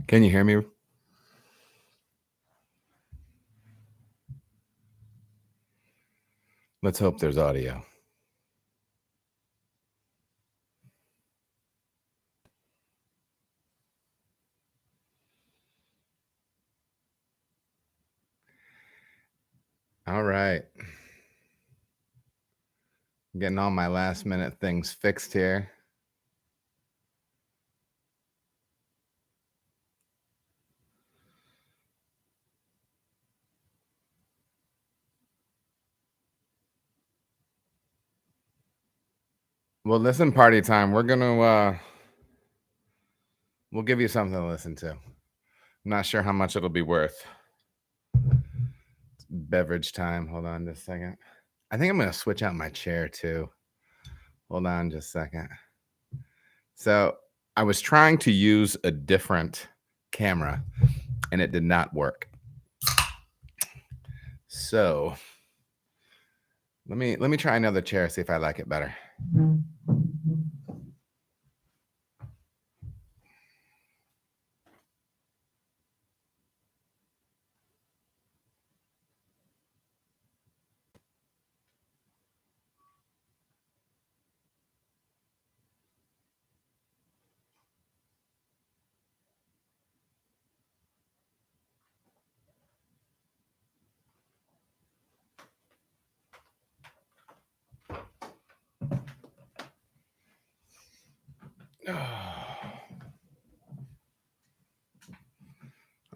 Can you hear me? Let's hope there's audio. All right. Getting all my last minute things fixed here. Well, listen, party time. We're gonna we'll give you something to listen to. I'm not sure how much it'll be worth. It's beverage time. Hold on just a second. I think I'm gonna switch out my chair too. Hold on just a second. So I was trying to use a different camera and it did not work. So let me try another chair, see if I like it better.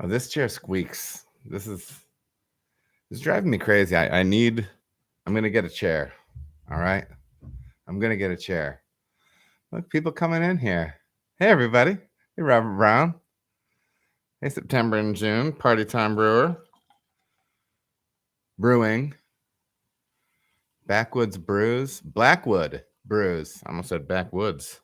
Oh, this chair squeaks. This is driving me crazy. I'm gonna get a chair. All right. I'm gonna get a chair. Look, people coming in here. Hey everybody. Hey Robert Brown. Hey September and June. Party time brewing. Backwoods brews. Blackwood brews. I almost said backwoods.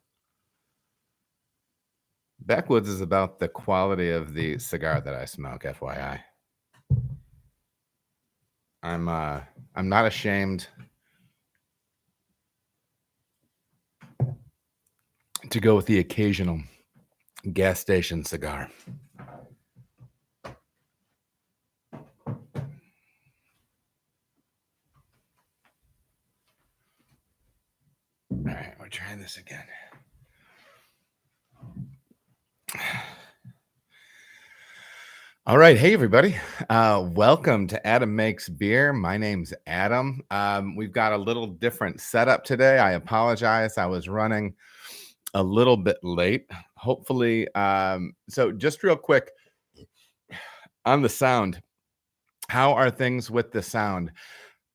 Backwoods is about the quality of the cigar that I smoke, FYI. I'm not ashamed to go with the occasional gas station cigar. All right, we're trying this again. All right. Hey, everybody. Welcome to Adam Makes Beer. My name's Adam. We've got a little different setup today. I apologize. I was running a little bit late. Hopefully, so just real quick on the sound, how are things with the sound?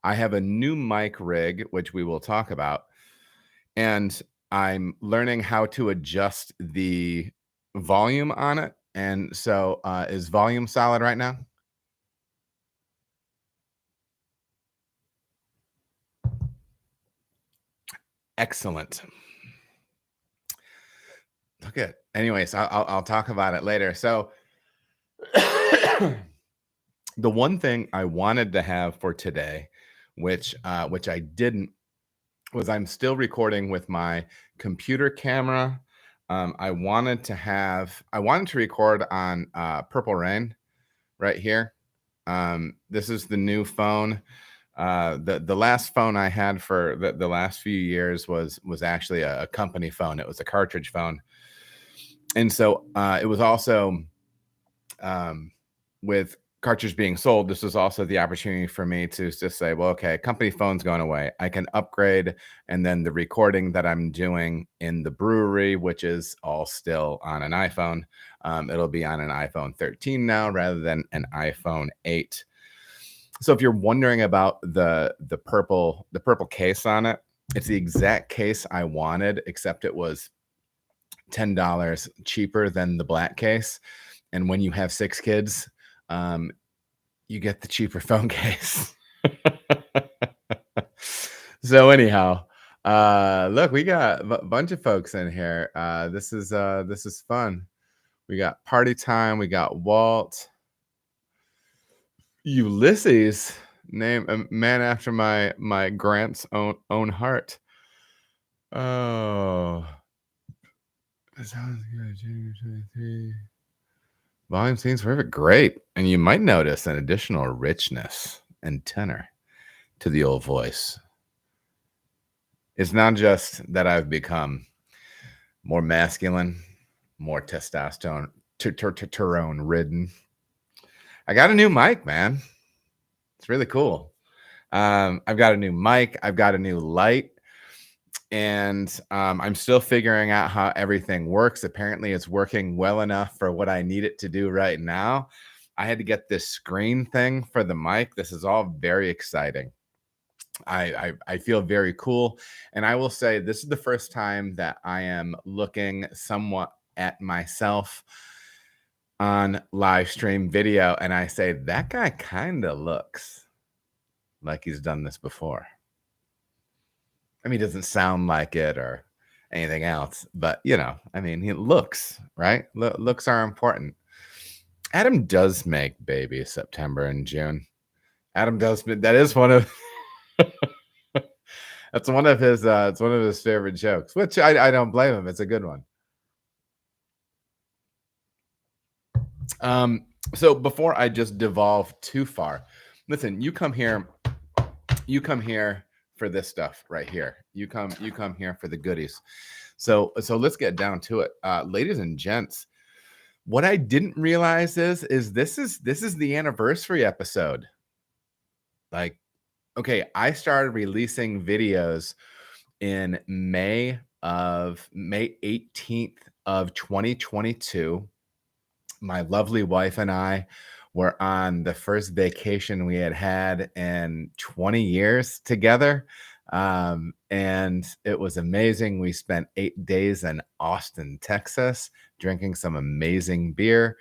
I have a new mic rig, which we will talk about, and I'm learning how to adjust the volume on it. And so is volume solid right now? Excellent. Okay. Anyways, I'll talk about it later. So the one thing I wanted to have for today, which I didn't, was I'm still recording with my computer camera. I wanted to record on Purple Rain right here. This is the new phone. The last phone I had for the last few years was actually a company phone. It was a cartridge phone. And so it was also with cartridge being sold, this was also the opportunity for me to just say, well, okay, company phone's going away. I can upgrade. And then the recording that I'm doing in the brewery, which is all still on an iPhone, it'll be on an iPhone 13 now rather than an iPhone 8. So if you're wondering about the purple case on it, it's the exact case I wanted, except it was $10 cheaper than the black case. And when you have 6 kids, you get the cheaper phone case. So anyhow, look, we got a bunch of folks in here. This is fun. We got Party Time. We got Walt. Ulysses, name a man after my Grant's own heart. Oh, that sounds good. January 23. Volume seems perfect. Great. And you might notice an additional richness and tenor to the old voice. It's not just that I've become more masculine, more testosterone ridden. I got a new mic, man. It's really cool. I've got a new mic. I've got a new light. And I'm still figuring out how everything works. Apparently, it's working well enough for what I need it to do right now. I had to get this screen thing for the mic. This is all very exciting. I feel very cool. And I will say this is the first time that I am looking somewhat at myself on live stream video. And I say, that guy kind of looks like he's done this before. I mean, he doesn't sound like it or anything else, but you know, I mean, he looks, right? Looks are important. Adam does make babies September and June. Adam does. That is one of that's one of his it's one of his favorite jokes, which I don't blame him. It's a good one. So before I just devolve too far, listen, you come here for this stuff right here. You come here for the goodies. So let's get down to it. Ladies and gents, what I didn't realize is this is the anniversary episode. Like, okay, I started releasing videos in May 18th of 2022. My lovely wife and I were on the first vacation we had in 20 years together. And it was amazing. We spent 8 days in Austin, Texas, drinking some amazing beer.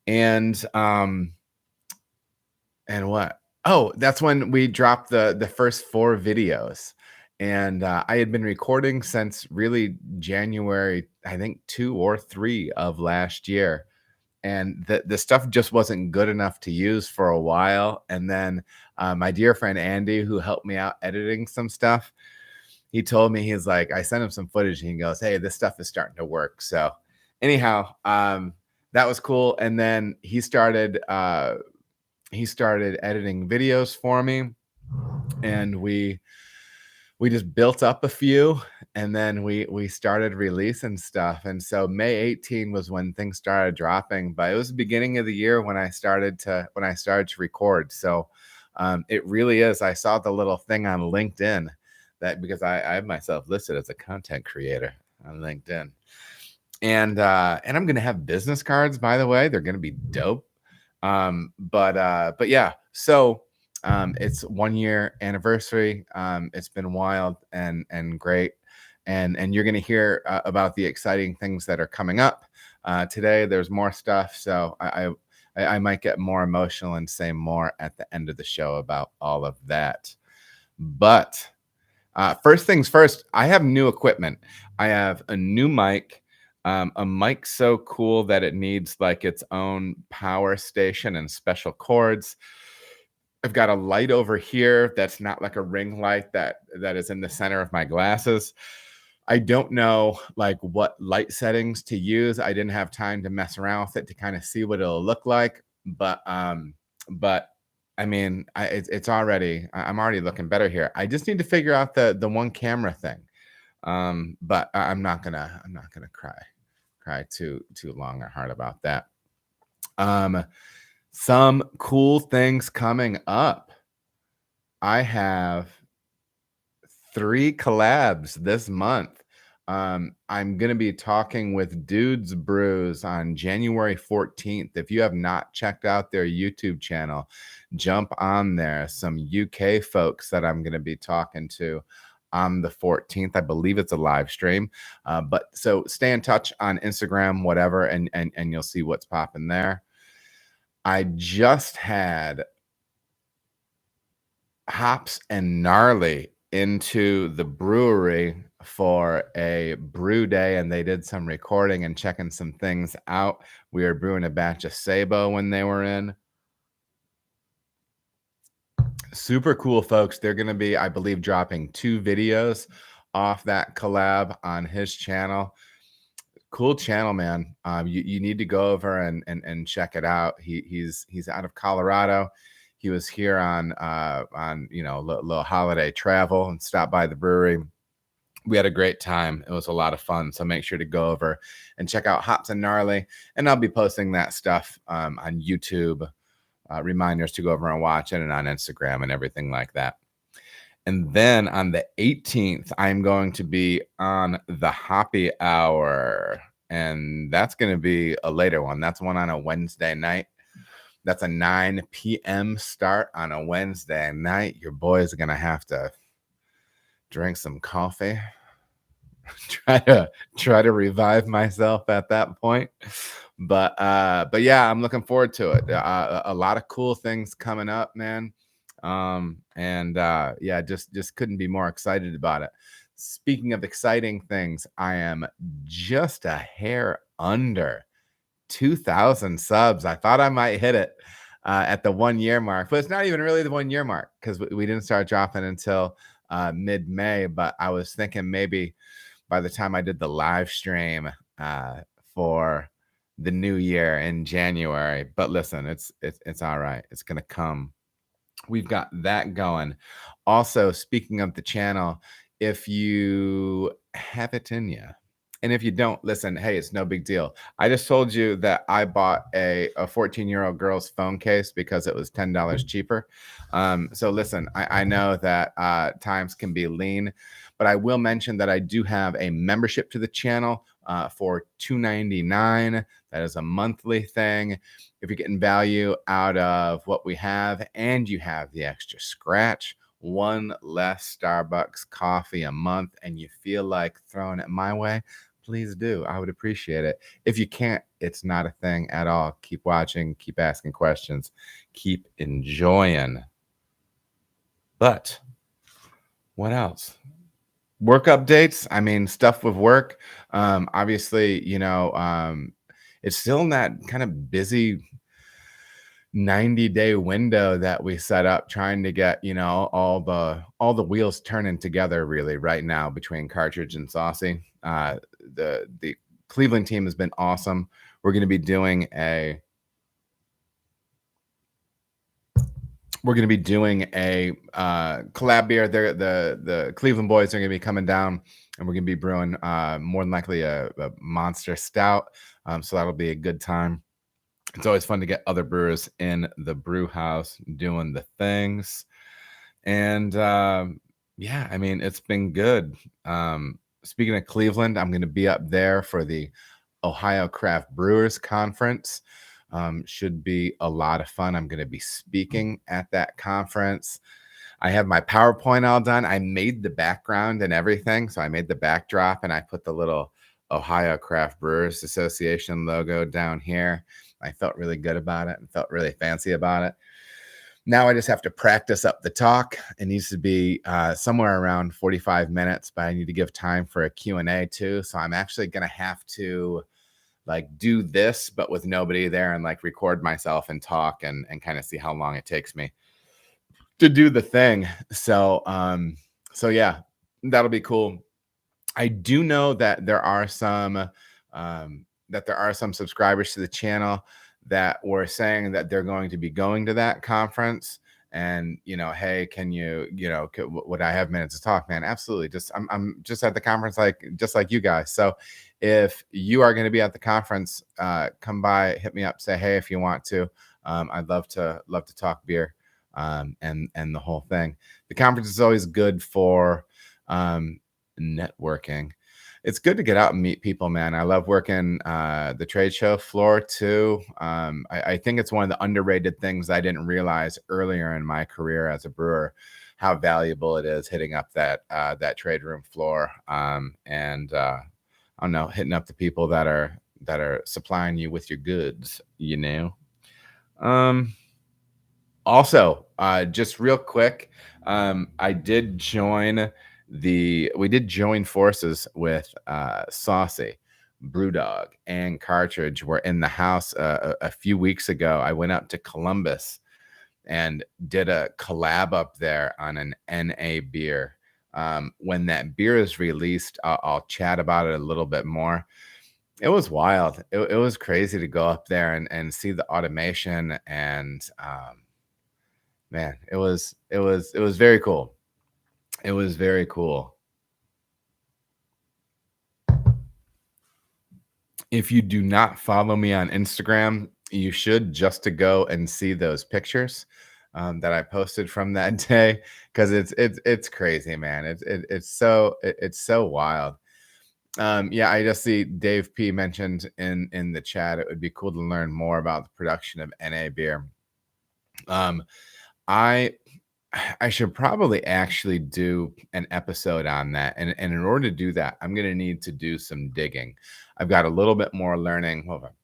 And what? Oh, that's when we dropped the first 4 videos. And I had been recording since really January, I think 2 or 3 of last year. And the stuff just wasn't good enough to use for a while. And then my dear friend Andy, who helped me out editing some stuff, he told me, he's like, I sent him some footage and he goes, hey, this stuff is starting to work. So anyhow, that was cool. And then he started editing videos for me, and we just built up a few, and then we started releasing stuff. And so May 18 was when things started dropping, but it was the beginning of the year when I started to record. So it really is. I saw the little thing on LinkedIn that, because I have myself listed as a content creator on LinkedIn. And I'm gonna have business cards, by the way. They're gonna be dope. But yeah, so it's 1 year anniversary. It's been wild and great. And you're going to hear about the exciting things that are coming up today. There's more stuff. So I might get more emotional and say more at the end of the show about all of that. But first things first, I have new equipment. I have a new mic. A mic so cool that it needs like its own power station and special cords. I've got a light over here that's not like a ring light that is in the center of my glasses. I don't know like what light settings to use. I didn't have time to mess around with it to kind of see what it'll look like. But I mean, I'm already looking better here. I just need to figure out the one camera thing. But I'm not gonna cry too long or hard about that. Some cool things coming up. I have 3 collabs this month. I'm going to be talking with Dudes Brews on January 14th. If you have not checked out their YouTube channel, jump on there. Some UK folks that I'm going to be talking to on the 14th. I believe it's a live stream. But so stay in touch on Instagram, whatever, and you'll see what's popping there. I just had Hops and Gnarly into the brewery for a brew day, and they did some recording and checking some things out. We were brewing a batch of Sabo when they were in. Super cool folks. They're going to be, I believe, dropping 2 videos off that collab on his channel. Cool channel, man. You need to go over and check it out. He's out of Colorado. He was here on little holiday travel and stopped by the brewery. We had a great time. It was a lot of fun. So make sure to go over and check out Hops and Gnarly. And I'll be posting that stuff on YouTube. Reminders to go over and watch it, and on Instagram and everything like that. And then on the 18th, I'm going to be on the Hoppy Hour. And that's going to be a later one. That's one on a Wednesday night. That's a 9 p.m. start on a Wednesday night. Your boy's going to have to drink some coffee. try to revive myself at that point. But yeah, I'm looking forward to it. A lot of cool things coming up, man. Yeah, just couldn't be more excited about it. Speaking of exciting things, I am just a hair under 2,000 subs. I thought I might hit it at the 1 year mark, but it's not even really the 1 year mark because we didn't start dropping until mid-May. But I was thinking maybe by the time I did the live stream for the new year in January. But listen, it's all right. It's gonna come. We've got that going. Also, speaking of the channel, if you have it in you, and if you don't, listen, hey, it's no big deal. I just told you that I bought a 14-year-old girl's phone case because it was $10 cheaper. So listen, I know that times can be lean, but I will mention that I do have a membership to the channel for $2.99. That is a monthly thing. If you're getting value out of what we have and you have the extra scratch, one less Starbucks coffee a month, and you feel like throwing it my way, please do. I would appreciate it. If you can't, it's not a thing at all. Keep watching, keep asking questions, keep enjoying. But what else? Work updates. I mean, stuff with work. Obviously, it's still in that kind of busy 90-day window that we set up, trying to get all the wheels turning together really right now between Cartridge and Saucy. The Cleveland team has been awesome. We're going to be doing a collab beer. The Cleveland boys are going to be coming down, and we're going to be brewing more than likely a monster stout. So that'll be a good time. It's always fun to get other brewers in the brew house doing the things. And yeah, I mean, it's been good. Speaking of Cleveland, I'm going to be up there for the Ohio Craft Brewers Conference. Should be a lot of fun. I'm going to be speaking at that conference. I have my PowerPoint all done. I made the background and everything. So I made the backdrop and I put the little Ohio Craft Brewers Association logo down here. I felt really good about it and felt really fancy about it. Now I just have to practice up the talk. It needs to be somewhere around 45 minutes, but I need to give time for a Q&A too. So I'm actually going to have to do this, but with nobody there, and record myself and talk and kind of see how long it takes me to do the thing. So yeah, that'll be cool. I do know that there are some subscribers to the channel that were saying that they're going to be going to that conference. And hey, can you would I have minutes to talk, man? Absolutely. I'm just at the conference, just like you guys. So if you are going to be at the conference, come by, hit me up, say hey if you want to. I'd love to talk beer and the whole thing. The conference is always good for networking. It's good to get out and meet people, man. I love working the trade show floor too. I think it's one of the underrated things I didn't realize earlier in my career as a brewer, how valuable it is hitting up that trade room floor. I don't know, hitting up the people that are supplying you with your goods, Also, just real quick, we did join forces with Saucy, Brewdog, and Cartridge. Were in the house a few weeks ago. I went up to Columbus and did a collab up there on an NA beer. When that beer is released, I'll chat about it a little bit more. It was wild. It was crazy to go up there and see the automation and, man, it was very cool. It was very cool. If you do not follow me on Instagram, you should, just to go and see those pictures, that I posted from that day, because it's crazy, man. It's so wild. Yeah, I just see Dave P mentioned in the chat. It would be cool to learn more about the production of NA beer. Um, I I should probably actually do an episode on that. And in order to do that, I'm going to need to do some digging. I've got a little bit more learning, well,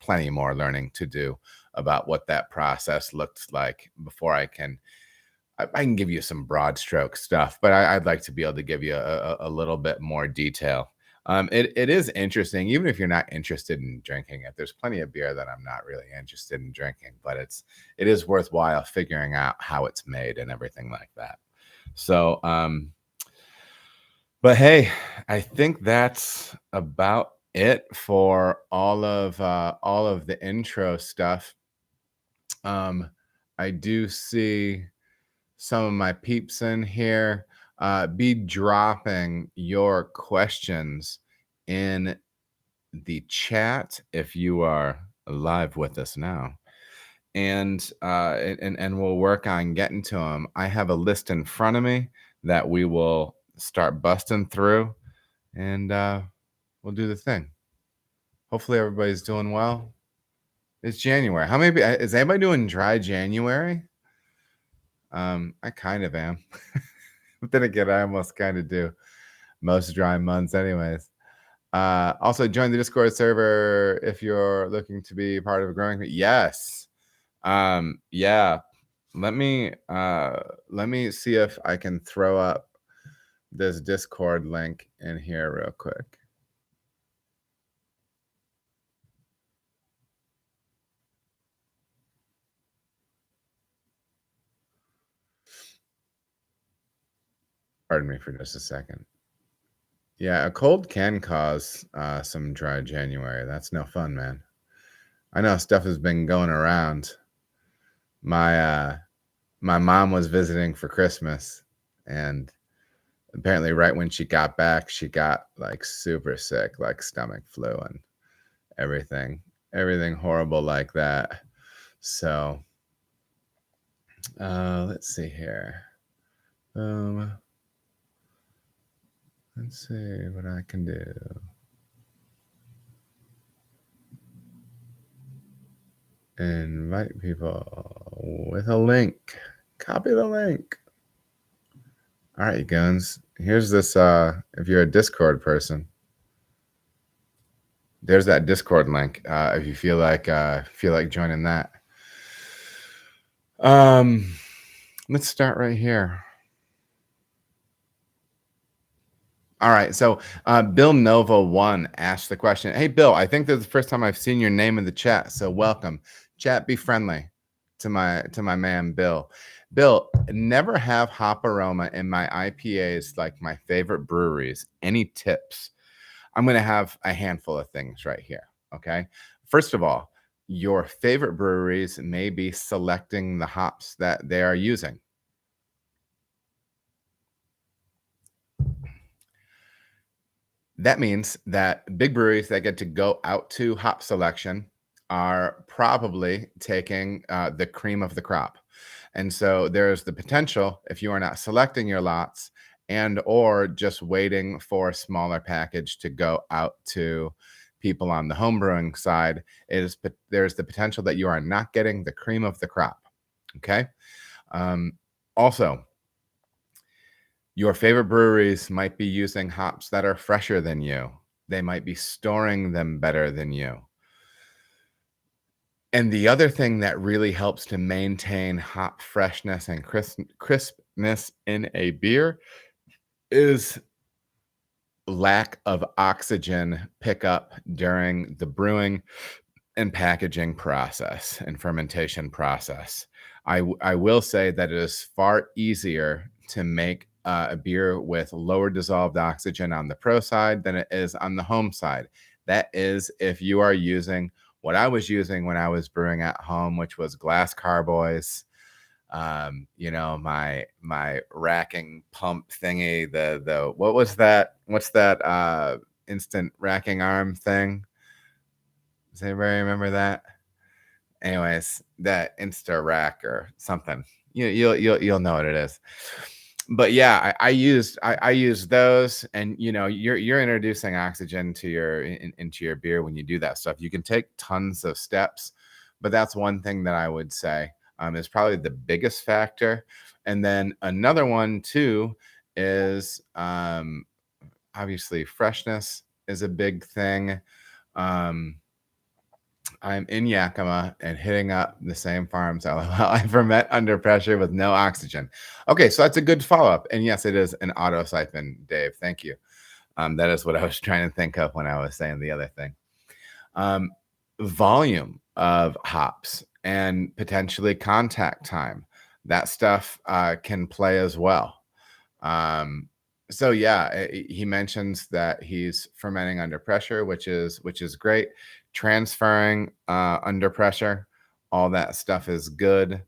plenty more learning to do about what that process looks like before I can give you some broad stroke stuff, but I'd like to be able to give you a little bit more detail. It is interesting, even if you're not interested in drinking it. There's plenty of beer that I'm not really interested in drinking, but it is worthwhile figuring out how it's made and everything like that. So, but hey, I think that's about it for all of the intro stuff. I do see some of my peeps in here. Be dropping your questions in the chat if you are live with us now, and we'll work on getting to them. I have a list in front of me that we will start busting through, and we'll do the thing. Hopefully everybody's doing well. It's January. How many is anybody doing dry January? I kind of am. But then again, I almost kind of do most dry months anyways. Also join the Discord server if you're looking to be part of a growing community. Yes. Yeah. Let me see if I can throw up this Discord link in here real quick. Pardon me for just a second. Yeah, a cold can cause some dry January. That's no fun, man. I know stuff has been going around. My mom was visiting for Christmas, and apparently right when she got back, she got like super sick, like stomach flu and everything horrible like that. So let's see here. Let's see what I can do. Invite people with a link. Copy the link. All right, you guys. Here's this. If you're a Discord person, there's that Discord link. If you feel like joining that. Let's start right here. All right. So Bill Nova 1 asked the question. Hey, Bill, I think this is the first time I've seen your name in the chat. So welcome. Chat, be friendly to my man, Bill. Bill, never have hop aroma in my IPAs like my favorite breweries. Any tips? I'm going to have a handful of things right here. Okay. First of all, your favorite breweries may be selecting the hops that they are using. That means that big breweries that get to go out to hop selection are probably taking the cream of the crop. And so there's the potential, if you are not selecting your lots and or just waiting for a smaller package to go out to people on the homebrewing side, there's the potential that you are not getting the cream of the crop. Okay. Also, your favorite breweries might be using hops that are fresher than you. They might be storing them better than you. And the other thing that really helps to maintain hop freshness and crispness in a beer is lack of oxygen pickup during the brewing and packaging process and fermentation process. I will say that it is far easier to make a beer with lower dissolved oxygen on the pro side than it is on the home side. That is if you are using what I was using when I was brewing at home, which was glass carboys, my racking pump thingy, the what was that? What's that instant racking arm thing? Does anybody remember that? Anyways, that Insta Rack or something. You'll know what it is. But yeah, I used those, and you're introducing oxygen to into your beer when you do that stuff. You can take tons of steps, but that's one thing that I would say is probably the biggest factor. And then another one too is obviously freshness is a big thing. I'm in Yakima and hitting up the same farms. I ferment under pressure with no oxygen. Okay, so that's a good follow-up. And yes, it is an auto siphon, Dave. Thank you. That is what I was trying to think of when I was saying the other thing. Volume of hops and potentially contact time. That stuff can play as well. So yeah, he mentions that he's fermenting under pressure, which is great. Transferring under pressure, all that stuff is good.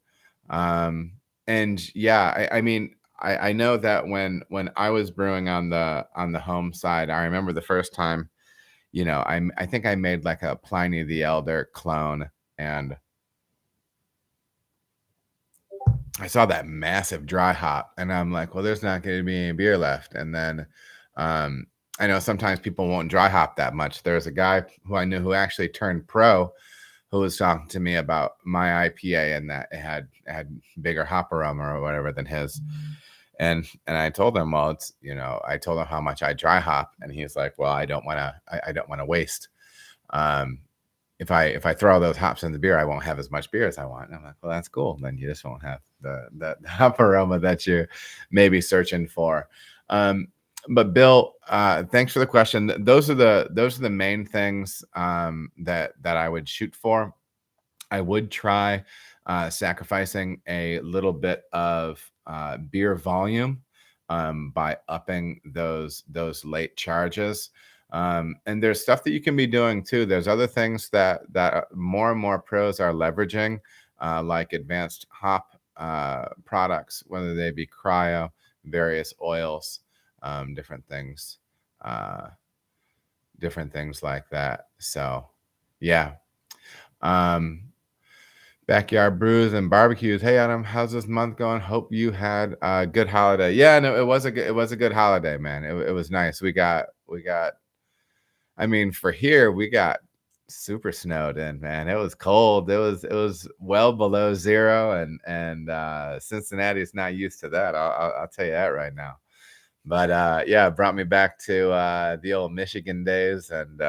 And yeah, I mean, I know that when I was brewing on the home side, I remember the first time, I think I made like a Pliny the Elder clone, and I saw that massive dry hop, and I'm like, well, there's not going to be any beer left. And then I know sometimes people won't dry hop that much. There's a guy who I knew who actually turned pro, who was talking to me about my IPA and that it had bigger hop aroma or whatever than his. And I told him, well, it's, I told him how much I dry hop, and he's like, well, I don't want to waste. If I throw all those hops in the beer, I won't have as much beer as I want. And I'm like, well, that's cool. Then you just won't have the hop aroma that you're maybe searching for. But Bill, thanks for the question. Those are the main things that I would shoot for. I would try sacrificing a little bit of beer volume by upping those late charges. And there's stuff that you can be doing too. There's other things that more and more pros are leveraging, like advanced hop products, whether they be cryo, various oils, different things like that. So yeah. Backyard brews and barbecues. Hey Adam, how's this month going? Hope you had a good holiday. Yeah, no, it was a good holiday, man. It was nice. We got I mean, for here, we got super snowed in, man. It was cold. It was well below zero, and Cincinnati's not used to that. I'll tell you that right now. But yeah, it brought me back to the old Michigan days, and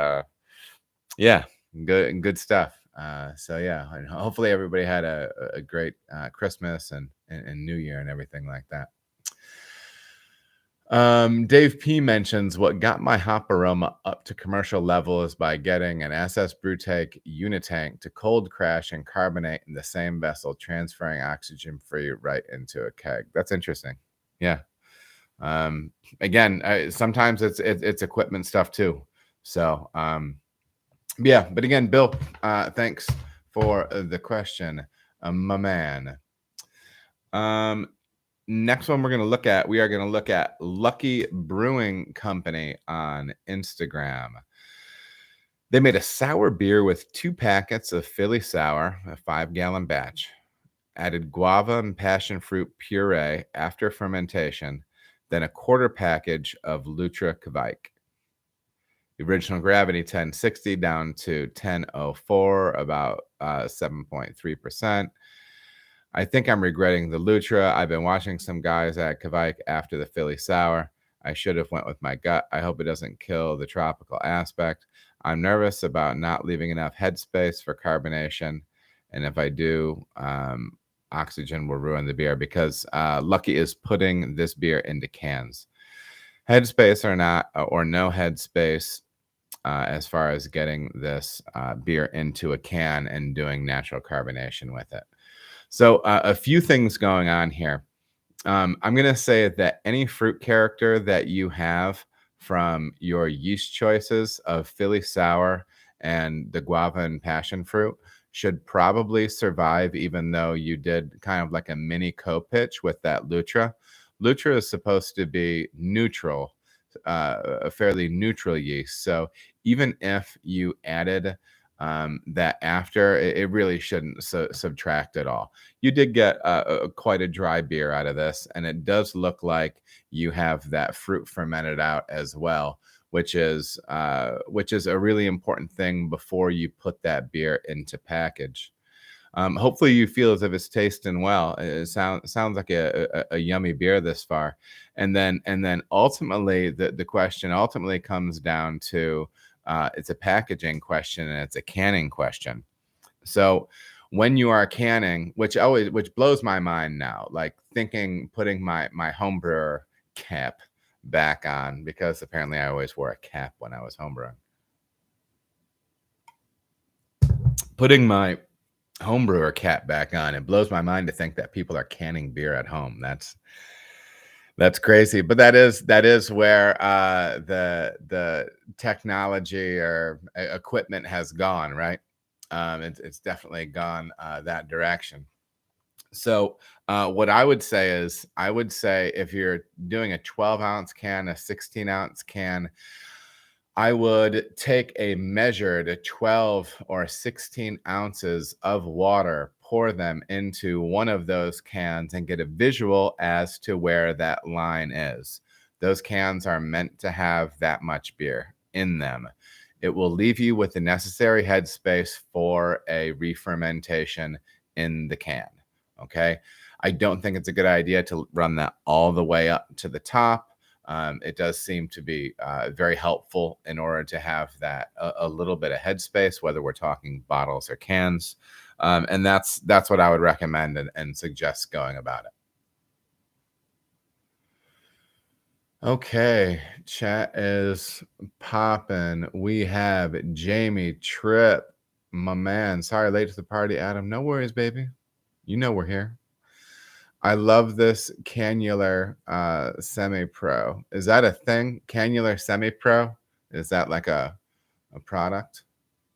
yeah, good stuff. So yeah, and hopefully everybody had a great Christmas and New Year and everything like that. Dave P mentions what got my hop aroma up to commercial levels by getting an SS Brewtech unitank to cold crash and carbonate in the same vessel, transferring oxygen free right into a keg. That's interesting. Yeah. Again, sometimes it's equipment stuff too. So yeah, but again, Bill, thanks for the question, my man. Next one we are going to look at Lucky Brewing Company on Instagram. They made a sour beer with 2 packets of Philly Sour, a 5-gallon batch, added guava and passion fruit puree after fermentation, then a quarter package of Lutra Kvike. The original gravity 1060 down to 1004, about 7.3%. I think I'm regretting the Lutra. I've been watching some guys at Kvike after the Philly Sour. I should have went with my gut. I hope it doesn't kill the tropical aspect. I'm nervous about not leaving enough headspace for carbonation. And if I do, oxygen will ruin the beer, because Lucky is putting this beer into cans. Headspace or not, or no headspace, as far as getting this beer into a can and doing natural carbonation with it. So a few things going on here. I'm going to say that any fruit character that you have from your yeast choices of Philly Sour and the guava and passion fruit should probably survive, even though you did kind of like a mini co-pitch with that Lutra. Lutra is supposed to be neutral, a fairly neutral yeast. So even if you added that after, it really shouldn't subtract at all. You did get quite a dry beer out of this, and it does look like you have that fruit fermented out as well, which is a really important thing before you put that beer into package. Hopefully you feel as if it's tasting well. It sounds like a yummy beer this far. And then ultimately the question ultimately comes down to it's a packaging question and it's a canning question. So when you are canning, which blows my mind now, like putting my home brewer cap back on, because apparently I always wore a cap when I was homebrewing. Putting my homebrewer cap back on, it blows my mind to think that people are canning beer at home. That's crazy, but that is where the technology or equipment has gone, right? It's definitely gone that direction. So what I would say is, if you're doing a 12-ounce can, a 16-ounce can, I would take a measured 12 or 16 ounces of water, pour them into one of those cans, and get a visual as to where that line is. Those cans are meant to have that much beer in them. It will leave you with the necessary headspace for a re-fermentation in the can. Okay. I don't think it's a good idea to run that all the way up to the top. It does seem to be very helpful in order to have that a little bit of headspace, whether we're talking bottles or cans. And that's what I would recommend and suggest going about it. Okay, chat is popping. We have Jamie Tripp, my man. Sorry, late to the party, Adam. No worries, baby. You know we're here. I love this Cannular Semi-Pro. Is that a thing? Cannular Semi-Pro? Is that like a product?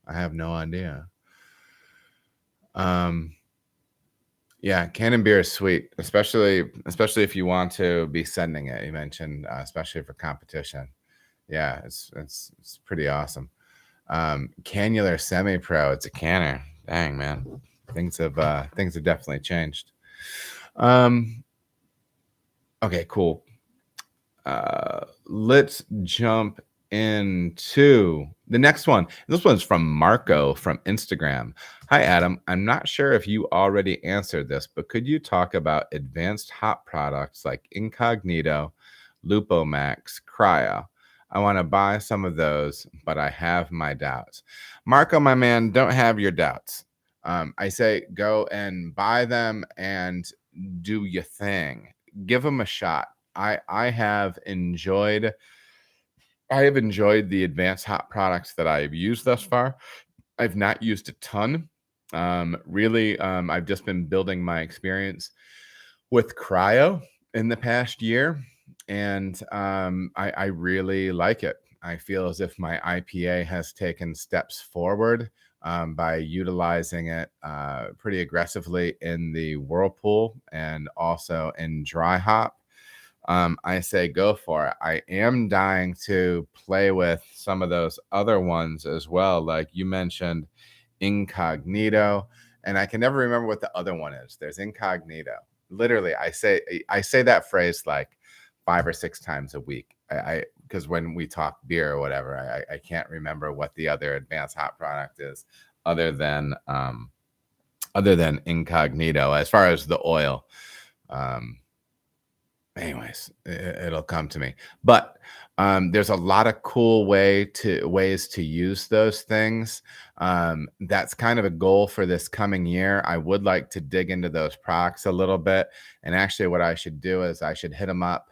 I have no idea. Yeah, cannon beer is sweet, especially if you want to be sending it. You mentioned, especially for competition. Yeah, it's pretty awesome. Cannular Semi-Pro. It's a canner. Dang, man, things have definitely changed. Okay, cool. Let's jump into the next one. This one's from Marco from Instagram. Hi, Adam. I'm not sure if you already answered this, but could you talk about advanced hop products like Incognito, Lupomax, Cryo? I want to buy some of those, but I have my doubts. Marco, my man, don't have your doubts. I say go and buy them and do your thing. Give them a shot. I have enjoyed the advanced hop products that I've used thus far. I've not used a ton. Really, I've just been building my experience with Cryo in the past year, and I really like it. I feel as if my IPA has taken steps forward by utilizing it pretty aggressively in the Whirlpool and also in dry hop. I say go for it. I am dying to play with some of those other ones as well. Like you mentioned, Incognito, and I can never remember what the other one is. There's Incognito. Literally, I say that phrase like 5 or 6 times a week. Because when we talk beer or whatever, I can't remember what the other advanced hop product is other than Incognito as far as the oil. Anyways, it'll come to me. But there's a lot of cool ways to use those things. That's kind of a goal for this coming year. I would like to dig into those products a little bit. And actually, what I should do is I should hit them up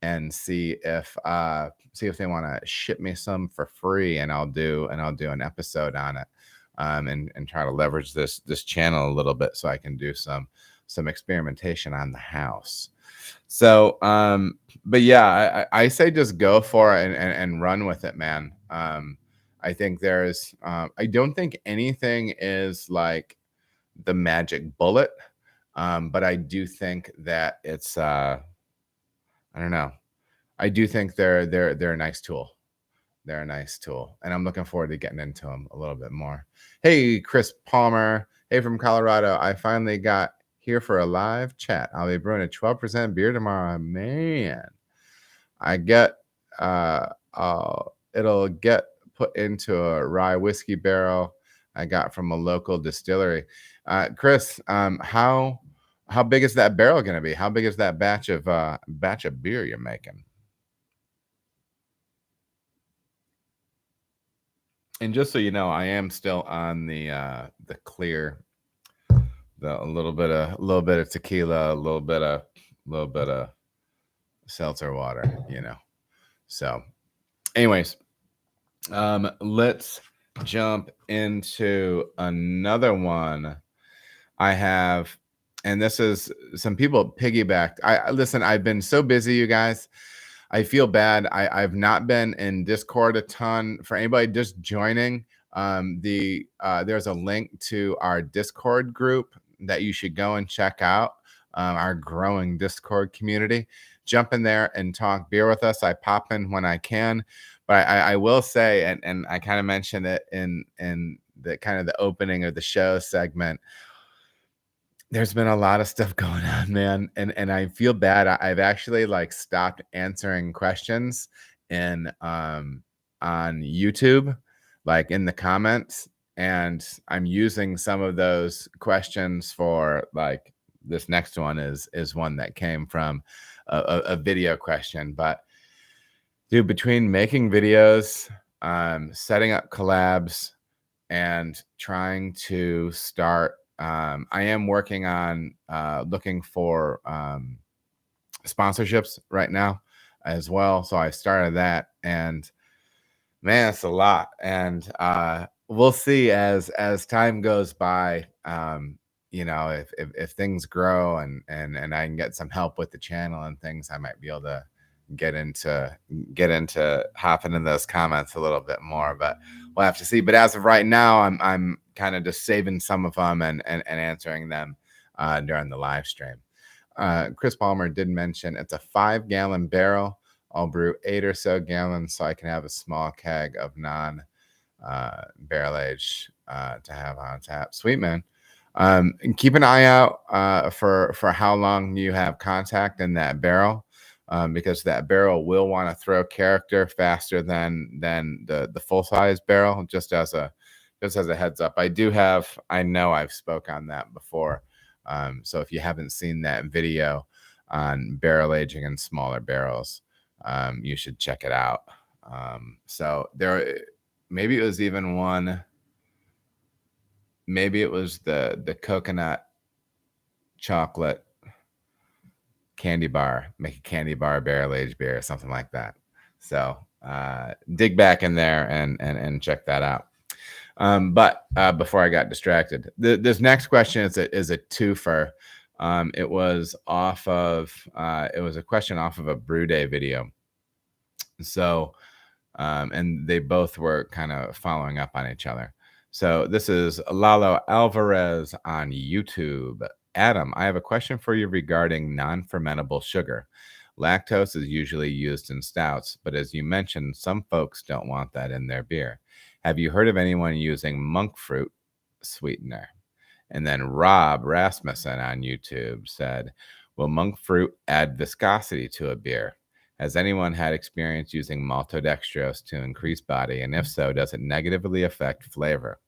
and see if they want to ship me some for free, and I'll do an episode on it, and try to leverage this channel a little bit so I can do some experimentation on the house. So, but yeah, I say just go for it and run with it, man. I think I don't think anything is like the magic bullet, but I do think that I don't know. I do think they're a nice tool. They're a nice tool, and I'm looking forward to getting into them a little bit more. Hey, Chris Palmer. Hey, from Colorado. I finally got here for a live chat. I'll be brewing a 12% beer tomorrow. Man, I get it'll get put into a rye whiskey barrel I got from a local distillery. Chris, how big is that barrel going to be? How big is that batch of beer you're making? And just so you know, I am still on the clear, a little bit of tequila, a little bit of seltzer water, you know. So, anyways, let's jump into another one I have, and this is some people piggybacked. Listen, I've been so busy, you guys. I feel bad. I've not been in Discord a ton. For anybody just joining, there's a link to our Discord group that you should go and check out. Our growing Discord community. Jump in there and talk beer with us. I pop in when I can, but I will say, and I kind of mentioned it in the kind of the opening of the show segment. There's been a lot of stuff going on, man, and I feel bad. I've actually like stopped answering questions in on YouTube, like in the comments, and I'm using some of those questions for like this next one is one that came from a video question. But dude, between making videos, setting up collabs, and trying to start, I am working on looking for sponsorships right now as well. So I started that, and man, it's a lot. And we'll see as time goes by. You know, if things grow and I can get some help with the channel and things, I might be able to get into hopping in those comments a little bit more. But we'll have to see. But as of right now, I'm kind of just saving some of them and answering them during the live stream. Chris Palmer did mention it's a 5-gallon barrel. I'll brew 8 or so gallons so I can have a small keg of non barrel age to have on tap. Sweet, man. And keep an eye out for how long you have contact in that barrel, because that barrel will want to throw character faster than the full size barrel. Just as a heads up, I know I've spoke on that before. So if you haven't seen that video on barrel aging in smaller barrels, you should check it out. So maybe it was even one. Maybe it was the coconut chocolate candy bar, make a candy bar barrel aged beer or something like that. So dig back in there and check that out. But before I got distracted, this next question is a twofer. It was a question off of a Brew Day video. So and they both were kind of following up on each other. So this is Lalo Alvarez on YouTube. Adam, I have a question for you regarding non-fermentable sugar. Lactose is usually used in stouts, but as you mentioned, some folks don't want that in their beer. Have you heard of anyone using monk fruit sweetener? And then Rob Rasmussen on YouTube said, will monk fruit add viscosity to a beer? Has anyone had experience using maltodextrose to increase body? And if so, does it negatively affect flavor?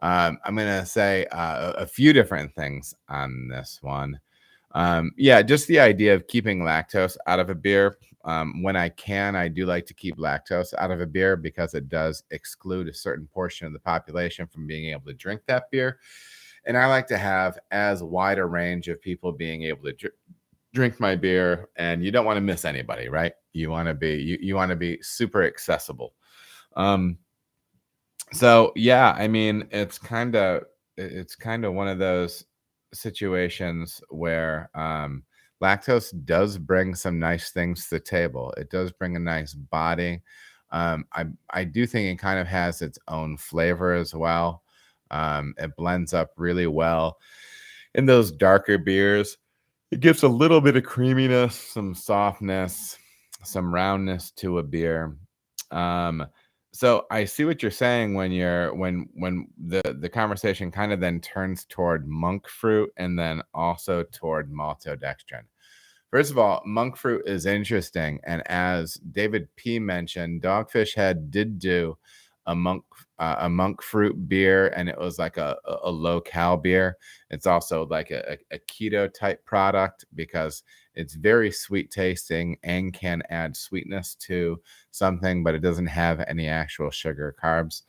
I'm going to say a few different things on this one. Yeah, just the idea of keeping lactose out of a beer. When I can, I do like to keep lactose out of a beer because it does exclude a certain portion of the population from being able to drink that beer. And I like to have as wide a range of people being able to drink my beer, and you don't want to miss anybody, right? You want to be super accessible. So yeah, I mean, it's kind of one of those situations where lactose does bring some nice things to the table. It does bring a nice body. I do think it kind of has its own flavor as well. It blends up really well in those darker beers. It gives a little bit of creaminess, some softness, some roundness to a beer. Um, so I see what you're saying when the conversation kind of then turns toward monk fruit and then also toward maltodextrin. First of all, monk fruit is interesting, and as David P mentioned, Dogfish Head did do a monk fruit beer, and it was like a low cal beer. It's also like a keto type product because it's very sweet tasting and can add sweetness to something, but it doesn't have any actual sugar carbs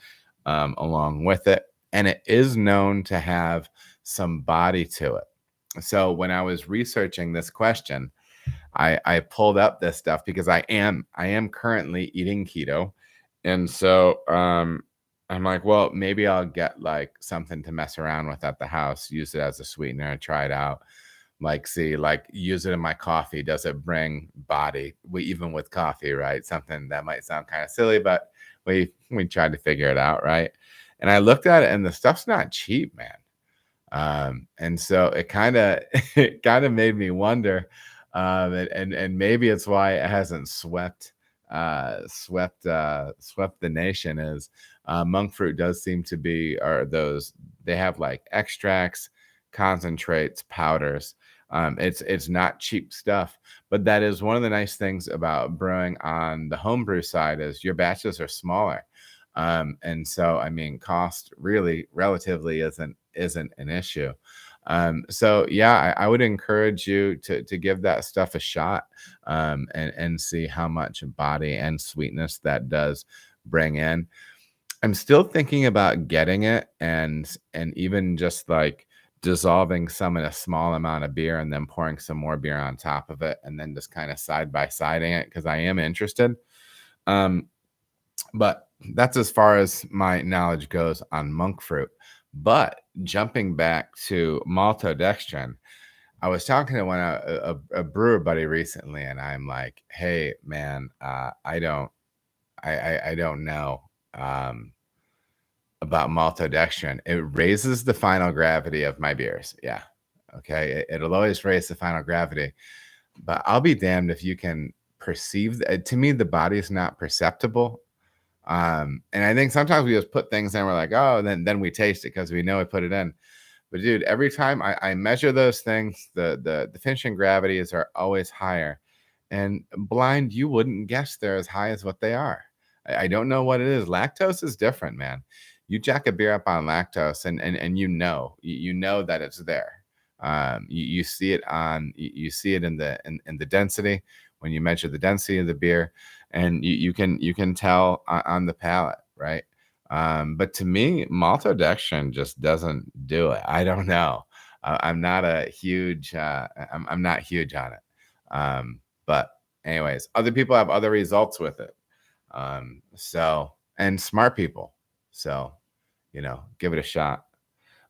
along with it, and it is known to have some body to it. So when I was researching this question, I pulled up this stuff because I am currently eating keto, and so I'm like, well, maybe I'll get like something to mess around with at the house, use it as a sweetener, try it out, like see, like use it in my coffee. Does it bring body? Even with coffee, right? Something that might sound kind of silly, but we tried to figure it out, right? And I looked at it, and the stuff's not cheap, man. And so it kind of it kind of made me wonder, and maybe it's why it hasn't swept the nation. Is monk fruit does seem to be, or those, they have like extracts, concentrates, powders. It's not cheap stuff, but that is one of the nice things about brewing on the homebrew side is your batches are smaller. And so, I mean, cost really relatively isn't an issue. So yeah, I would encourage you to give that stuff a shot, and see how much body and sweetness that does bring in. I'm still thinking about getting it and even just like dissolving some in a small amount of beer and then pouring some more beer on top of it and then just kind of side by siding it because I am interested. But that's as far as my knowledge goes on monk fruit. But jumping back to maltodextrin, I was talking to a brewer buddy recently, and I'm like, "Hey, man, I don't know about maltodextrin. It raises the final gravity of my beers. Yeah, okay, it'll always raise the final gravity, but I'll be damned if you can perceive that. To me, the body is not perceptible. And I think sometimes we just put things in, we're like, oh, and then we taste it because we know we put it in. But dude, every time I measure those things, the finishing gravities are always higher. And blind, you wouldn't guess they're as high as what they are. I don't know what it is. Lactose is different, man. You jack a beer up on lactose, and you know that it's there. You see it you see it in the density when you measure the density of the beer, and you can tell on the palate, right? But to me, maltodextrin just doesn't do it. I don't know. I'm not a huge. I'm not huge on it. But anyways, other people have other results with it. So, and smart people. So, give it a shot.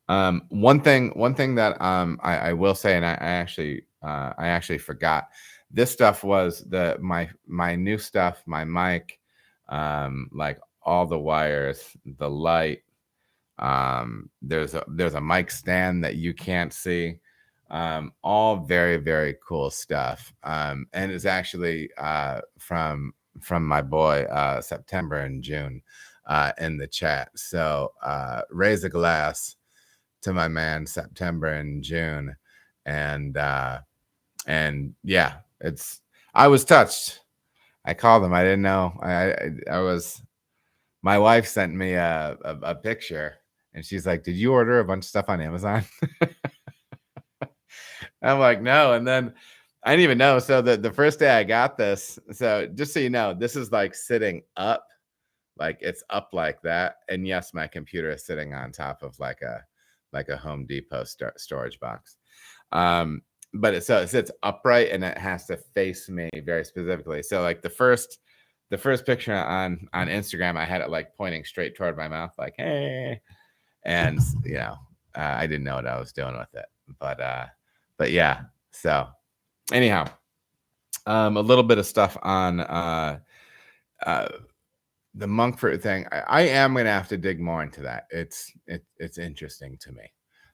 One thing that I will say, and I actually forgot. This stuff was my new stuff, my mic, like all the wires, the light. There's a mic stand that you can't see. All very, very cool stuff. And it's actually from my boy September and June in the chat. So raise a glass to my man September and June, and yeah, I was touched. I called him. I didn't know. I was. My wife sent me a picture, and she's like, "Did you order a bunch of stuff on Amazon?" I'm like, "No." And then I didn't even know. So the first day I got this. So just so you know, this is like sitting up, like it's up like that. And yes, my computer is sitting on top of like a Home Depot storage box. But it sits upright and it has to face me very specifically. So like the first picture on Instagram, I had it like pointing straight toward my mouth, like, hey, and I didn't know what I was doing with it, but yeah, so Anyhow, a little bit of stuff on uh, the monk fruit thing. I am gonna have to dig more into that. It's interesting to me.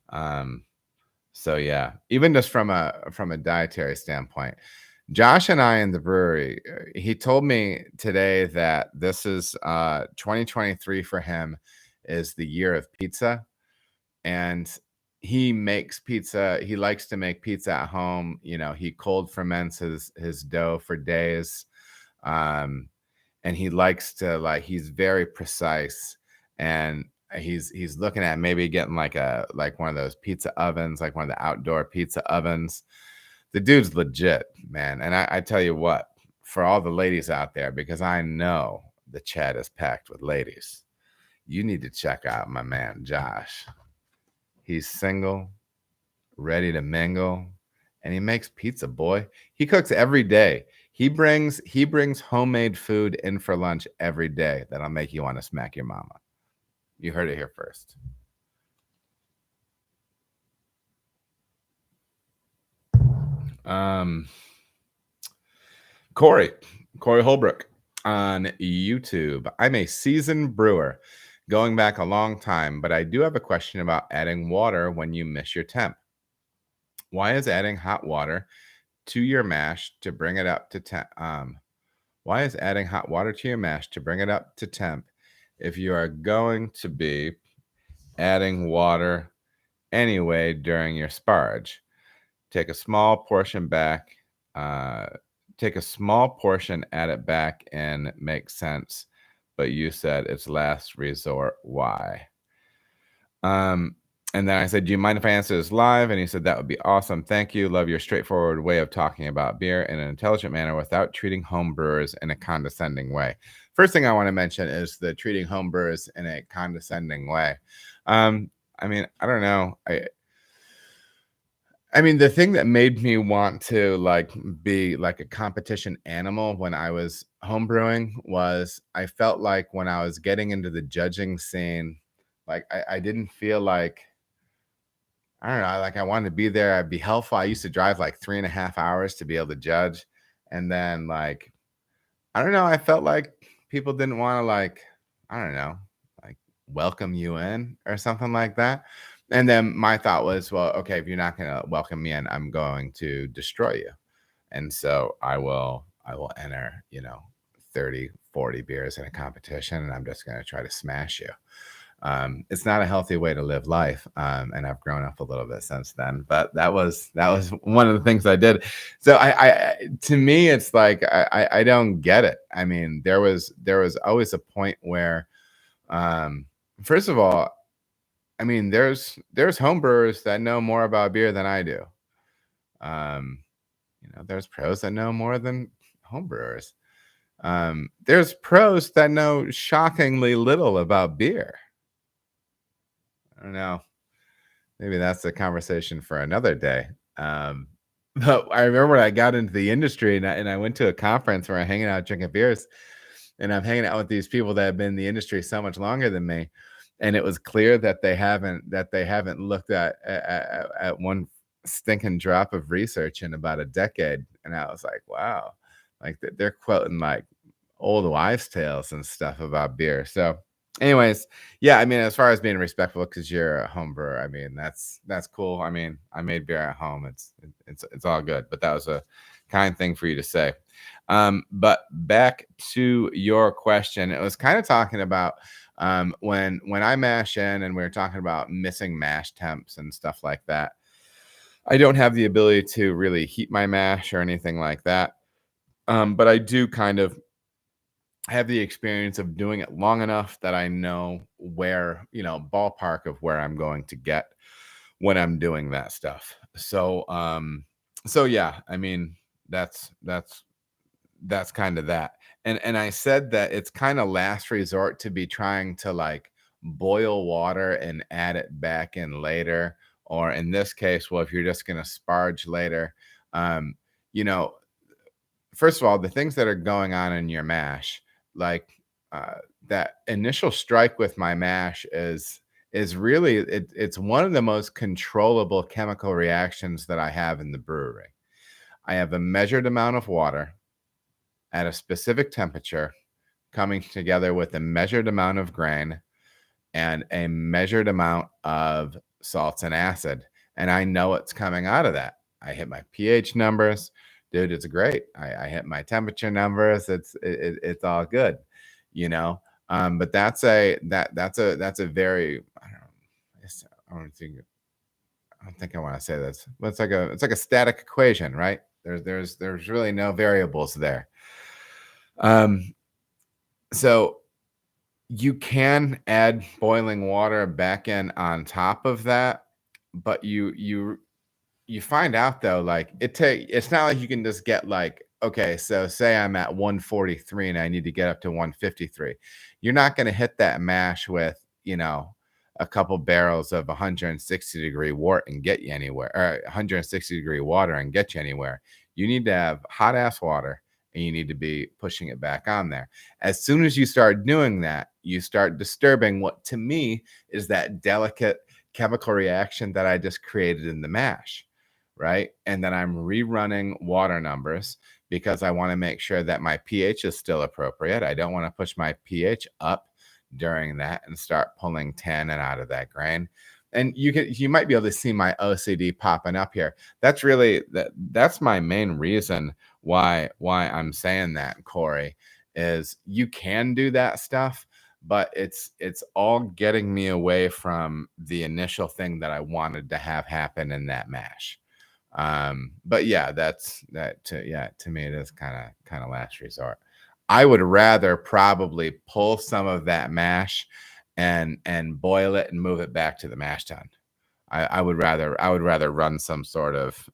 Um, so yeah, even just from a dietary standpoint, Josh and I in the brewery, he told me today that this is 2023 for him is the year of pizza, and he makes pizza. He likes to make pizza at home. You know, he cold ferments his dough for days. Um, and he likes to he's very precise, and he's looking at maybe getting like one of those pizza ovens, like one of the outdoor pizza ovens. The dude's legit, man. And I tell you what, for all the ladies out there, because I know the chat is packed with ladies, you need to check out my man Josh. He's single, ready to mingle, and he makes pizza, boy. He cooks every day. He brings homemade food in for lunch every day that'll make you want to smack your mama. You heard it here first. Um, Corey Holbrook on YouTube. I'm a seasoned brewer, going back a long time, but I do have a question about adding water when you miss your temp. Why is adding hot water to your mash to bring it up to temp? Why is adding hot water to your mash to bring it up to temp if you are going to be adding water anyway during your sparge? Take a small portion back. Take a small portion, add it back, and makes sense. But you said it's last resort. Why? And then I said, do you mind if I answer this live? And he said, that would be awesome. Thank you. Love your straightforward way of talking about beer in an intelligent manner without treating home brewers in a condescending way. First thing I want to mention is the treating home brewers in a condescending way. I mean, I don't know. I mean, the thing that made me want to be like a competition animal when I was homebrewing was I felt like when I was getting into the judging scene, I didn't feel like, I don't know, like I wanted to be there. I'd be helpful. I used to drive like 3.5 hours to be able to judge. And then I don't know, I felt like people didn't want to I don't know, like welcome you in or something like that. And then my thought was, well, okay, if you're not going to welcome me in, I'm going to destroy you. And so I will enter, 30, 40 beers in a competition, and I'm just going to try to smash you. It's not a healthy way to live life. And I've grown up a little bit since then, but that was one of the things I did. So to me, it's like, I don't get it. I mean, there was always a point where, first of all, I mean, there's homebrewers that know more about beer than I do. There's pros that know more than homebrewers. There's pros that know shockingly little about beer. I don't know. Maybe that's a conversation for another day. But I remember when I got into the industry and I went to a conference where I'm hanging out drinking beers, and I'm hanging out with these people that have been in the industry so much longer than me. And it was clear that they haven't looked at one stinking drop of research in about a decade. And I was like, wow, like they're quoting like old wives' tales and stuff about beer. So anyways, yeah, I mean, as far as being respectful because you're a home brewer, I mean, that's cool. I mean, I made beer at home. It's all good. But that was a kind thing for you to say. But back to your question, it was kind of talking about when I mash in, and we were talking about missing mash temps and stuff like that. I don't have the ability to really heat my mash or anything like that. But I do kind of have the experience of doing it long enough that I know where, ballpark of where I'm going to get when I'm doing that stuff. So yeah, I mean, that's kind of that. And I said that it's kind of last resort to be trying to boil water and add it back in later, or in this case, well, if you're just going to sparge later, um, you know, first of all, the things that are going on in your mash, like that initial strike with my mash is really it's one of the most controllable chemical reactions that I have in the brewery. I have a measured amount of water at a specific temperature coming together with a measured amount of grain and a measured amount of salts and acid. And I know it's coming out of that. I hit my pH numbers. Dude, it's great. I hit my temperature numbers. It's all good, you know. But that's a very I don't think I don't think I want to say this, but it's like a static equation, right? There's really no variables there. So you can add boiling water back in on top of that, but you find out though, like it's not like you can just get like, okay, so say I'm at 143 and I need to get up to 153. You're not going to hit that mash with, a couple barrels of 160-degree wort and get you anywhere, or 160-degree water and get you anywhere. You need to have hot ass water and you need to be pushing it back on there. As soon as you start doing that, you start disturbing what to me is that delicate chemical reaction that I just created in the mash, right? And then I'm rerunning water numbers because I want to make sure that my pH is still appropriate. I don't want to push my pH up during that and start pulling tannin out of that grain. And you might be able to see my OCD popping up here. That's my main reason why I'm saying that, Corey, is you can do that stuff, but it's all getting me away from the initial thing that I wanted to have happen in that mash. But yeah, to me it is kind of last resort. I would rather probably pull some of that mash and boil it and move it back to the mash tun. I would rather run some sort of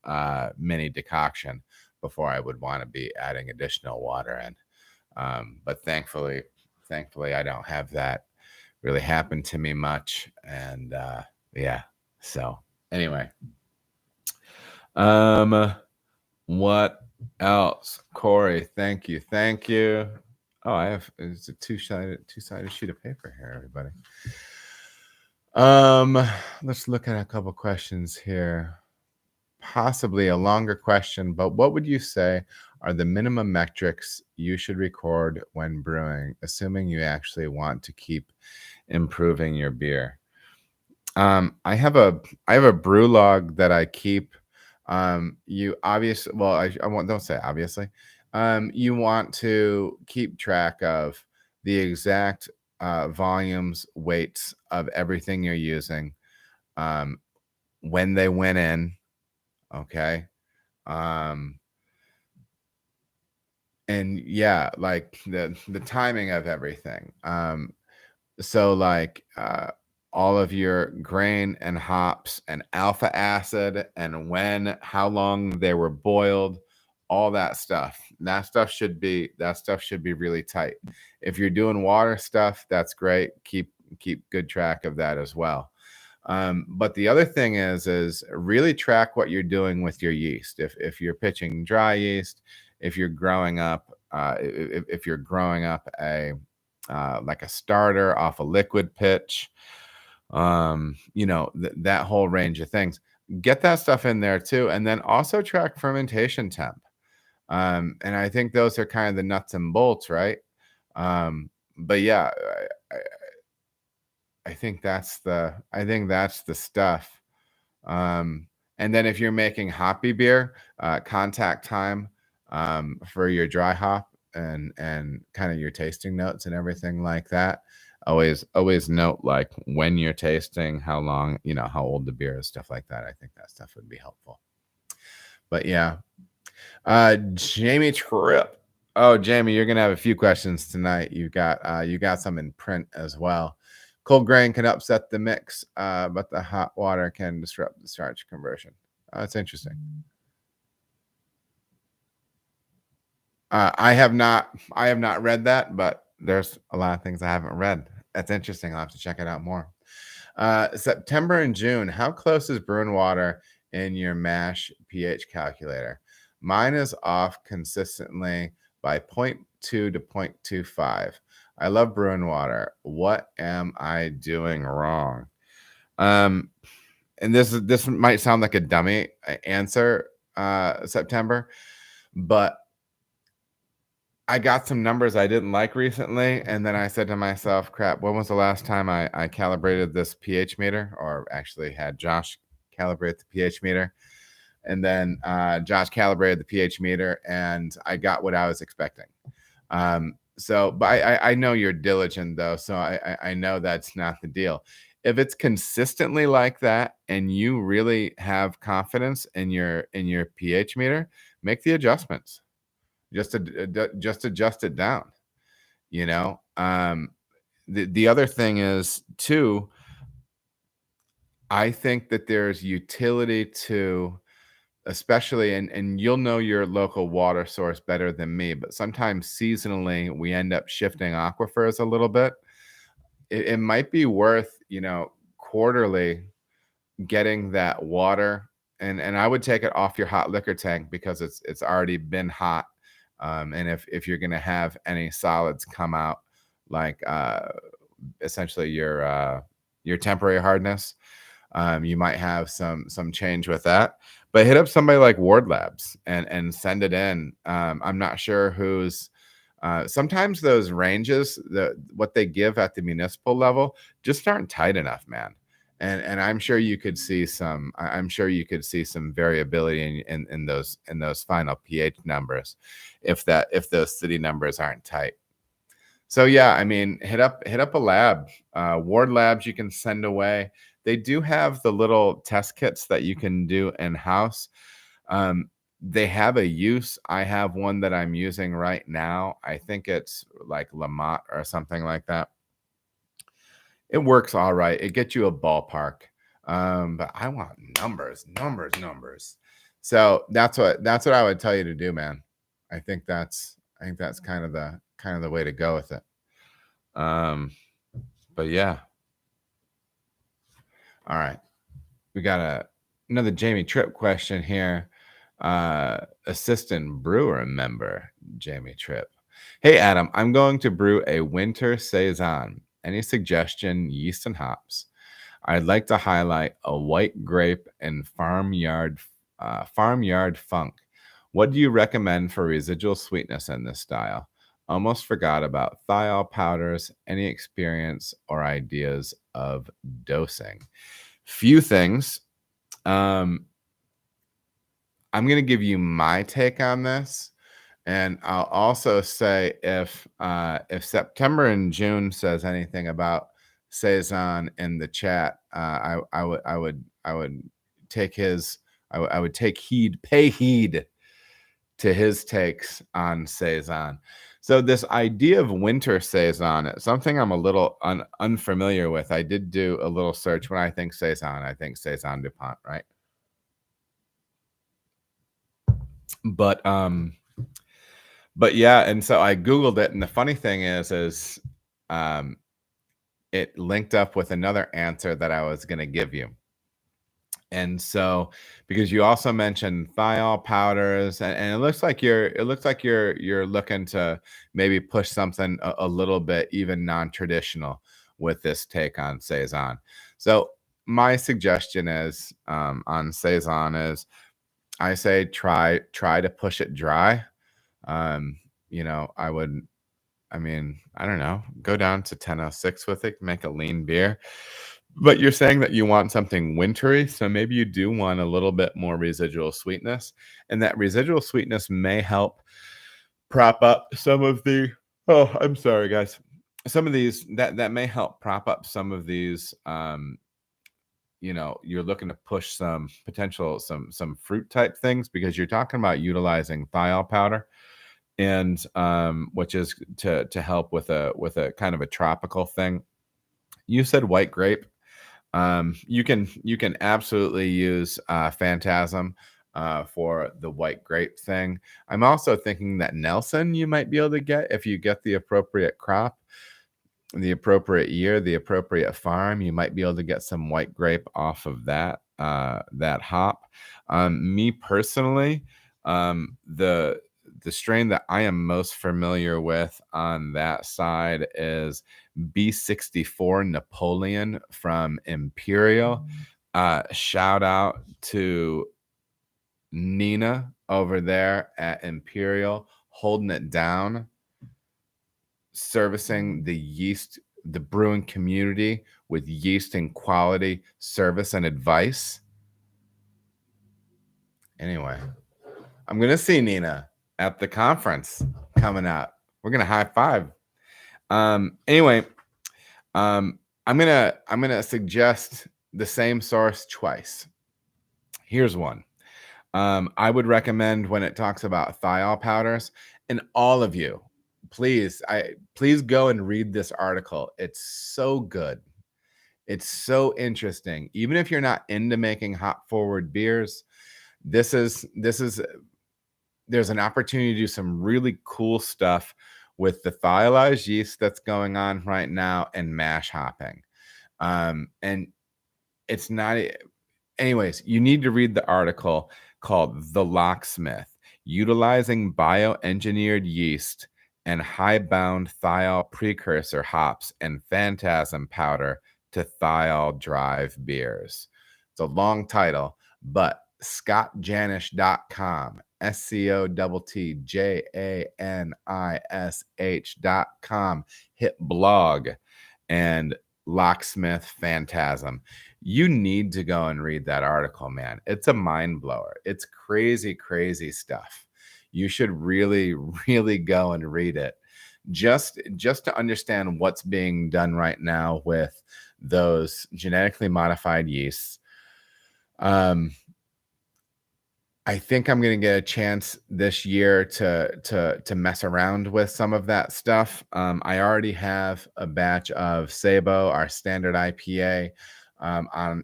mini decoction before I would want to be adding additional water in. But thankfully I don't have that really happen to me much. And yeah. So anyway. What else? Corey, thank you. Oh, it's a two-sided sheet of paper here, everybody. Let's look at a couple questions here. Possibly a longer question, but what would you say are the minimum metrics you should record when brewing, assuming you actually want to keep improving your beer? I have a brew log that I keep. You obviously, well, I won't, don't say obviously. You want to keep track of the exact volumes, weights of everything you're using, when they went in, okay, and yeah, like the timing of everything. So like all of your grain and hops and alpha acid and how long they were boiled, all that stuff. That stuff should be really tight. If you're doing water stuff, that's great. Keep good track of that as well. But the other thing is really track what you're doing with your yeast. If you're pitching dry yeast, if you're growing up, if you're growing up like a starter off a liquid pitch, that whole range of things, get that stuff in there too. And then also track fermentation temp. And I think those are kind of the nuts and bolts, right? But yeah, I think that's the stuff. And then if you're making hoppy beer, contact time for your dry hop and kind of your tasting notes and everything like that. Always note like when you're tasting, how long, how old the beer is, stuff like that. I think that stuff would be helpful. But yeah. Jamie Tripp. Oh, Jamie, you're gonna have a few questions tonight. You got some in print as well. Cold grain can upset the mix, but the hot water can disrupt the starch conversion. That's interesting. I have not read that, but there's a lot of things I haven't read. That's interesting. I'll have to check it out more. September and June. How close is brewing water in your mash pH calculator? Mine is off consistently by 0.2 to 0.25. I love brewing water. What am I doing wrong? And this might sound like a dummy answer, September, but I got some numbers I didn't like recently, and then I said to myself, "Crap, when was the last time I calibrated this pH meter?" Or actually had Josh calibrate the pH meter. And then Josh calibrated the pH meter, and I got what I was expecting. But I know you're diligent though, so I know that's not the deal. If it's consistently like that, and you really have confidence in your pH meter, make the adjustments. Just adjust it down. You know. The other thing is too. I think that there's utility to, especially, and you'll know your local water source better than me, but sometimes seasonally we end up shifting aquifers a little bit. It might be worth, quarterly getting that water, and I would take it off your hot liquor tank because it's already been hot. And if you're gonna have any solids come out, like essentially your temporary hardness, you might have some change with that. But hit up somebody like Ward Labs and send it in. I'm not sure who's. Sometimes those ranges, what they give at the municipal level, just aren't tight enough, man. And I'm sure you could see some. I'm sure you could see some variability in those final pH numbers, if those city numbers aren't tight. So yeah, I mean, hit up a lab. Ward Labs you can send away. They do have the little test kits that you can do in house. They have a use. I have one that I'm using right now. I think it's like Lamont or something like that. It works all right. It gets you a ballpark. But I want numbers. So that's what I would tell you to do, man. I think that's kind of the way to go with it. But yeah. All right. We got another Jamie Tripp question here. Assistant brewer member, Jamie Tripp. Hey, Adam, I'm going to brew a winter saison. Any suggestion, yeast and hops? I'd like to highlight a white grape and farmyard funk. What do you recommend for residual sweetness in this style? Almost forgot about thiol powders. Any experience or ideas of dosing? Few things. I'm going to give you my take on this, and I'll also say if September and June says anything about saison in the chat, I would take his. I would pay heed to his takes on saison. So this idea of winter saison is something I'm a little unfamiliar with. I did do a little search. When I think saison DuPont, right? But yeah, and so I Googled it, and the funny thing is it linked up with another answer that I was going to give you. And so, because you also mentioned thiol powders, and it looks like you're looking to maybe push something a little bit even non-traditional with this take on saison. So my suggestion is on saison is, I say try to push it dry. I don't know, go down to 1006 with it, make a lean beer. But you're saying that you want something wintry, so maybe you do want a little bit more residual sweetness, and that residual sweetness may help prop up some of the. Oh, I'm sorry, guys. Some of these that may help prop up some of these. You're looking to push some potential some fruit type things, because you're talking about utilizing thiol powder, and which is to help with a kind of a tropical thing. You said white grape. You can absolutely use Phantasm for the white grape thing. I'm also thinking that Nelson you might be able to get if you get the appropriate crop, the appropriate year, the appropriate farm. You might be able to get some white grape off of that hop. Me personally, the strain that I am most familiar with on that side is B64 Napoleon from Imperial. Shout out to Nina over there at Imperial holding it down, servicing the brewing community with yeast and quality service and advice. Anyway, I'm gonna see Nina at the conference coming up. We're gonna high five. Anyway, I'm gonna suggest the same source twice. Here's one. I would recommend when it talks about thiol powders, and all of you, please go and read this article. It's so good. It's so interesting. Even if you're not into making hop forward beers, there's an opportunity to do some really cool stuff with the thiolized yeast that's going on right now and mash hopping. And it's not, anyways, you need to read the article called The Locksmith, Utilizing Bioengineered Yeast and High-Bound Thiol Precursor Hops and Phantasm Powder to Thiol Drive Beers. It's a long title, but scottjanish.com, SCOTTJANISH.com, hit blog, and Locksmith Phantasm. You need to go and read that article, man. It's a mind blower. It's crazy, crazy stuff. You should really, really go and read it. Just to understand what's being done right now with those genetically modified yeasts. I think I'm going to get a chance this year to mess around with some of that stuff. I already have a batch of Sabo, our standard IPA, on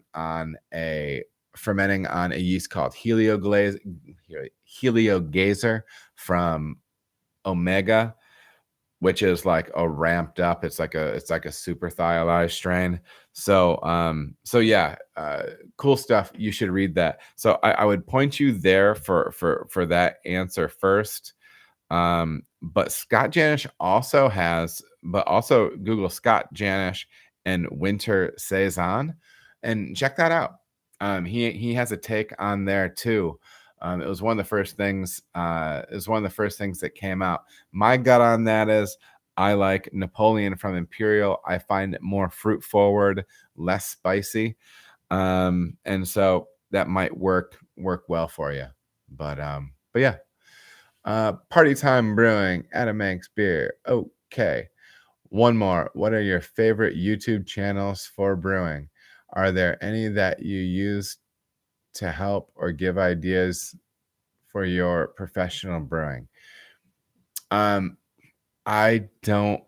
a fermenting on a yeast called Heliogazer from Omega, which is like a ramped up. It's like a super thiolized strain. So yeah, cool stuff. You should read that. So I would point you there for that answer first. But Scott Janish also Google Scott Janish and Winter Saison and check that out. He has a take on there too. It was one of the first things. That came out. My gut on that is I like Napoleon from Imperial. I find it more fruit forward, less spicy, and so that might work well for you. But yeah, Party Time Brewing, Adam Manx Beer. Okay, one more. What are your favorite YouTube channels for brewing? Are there any that you use to help or give ideas for your professional brewing? I don't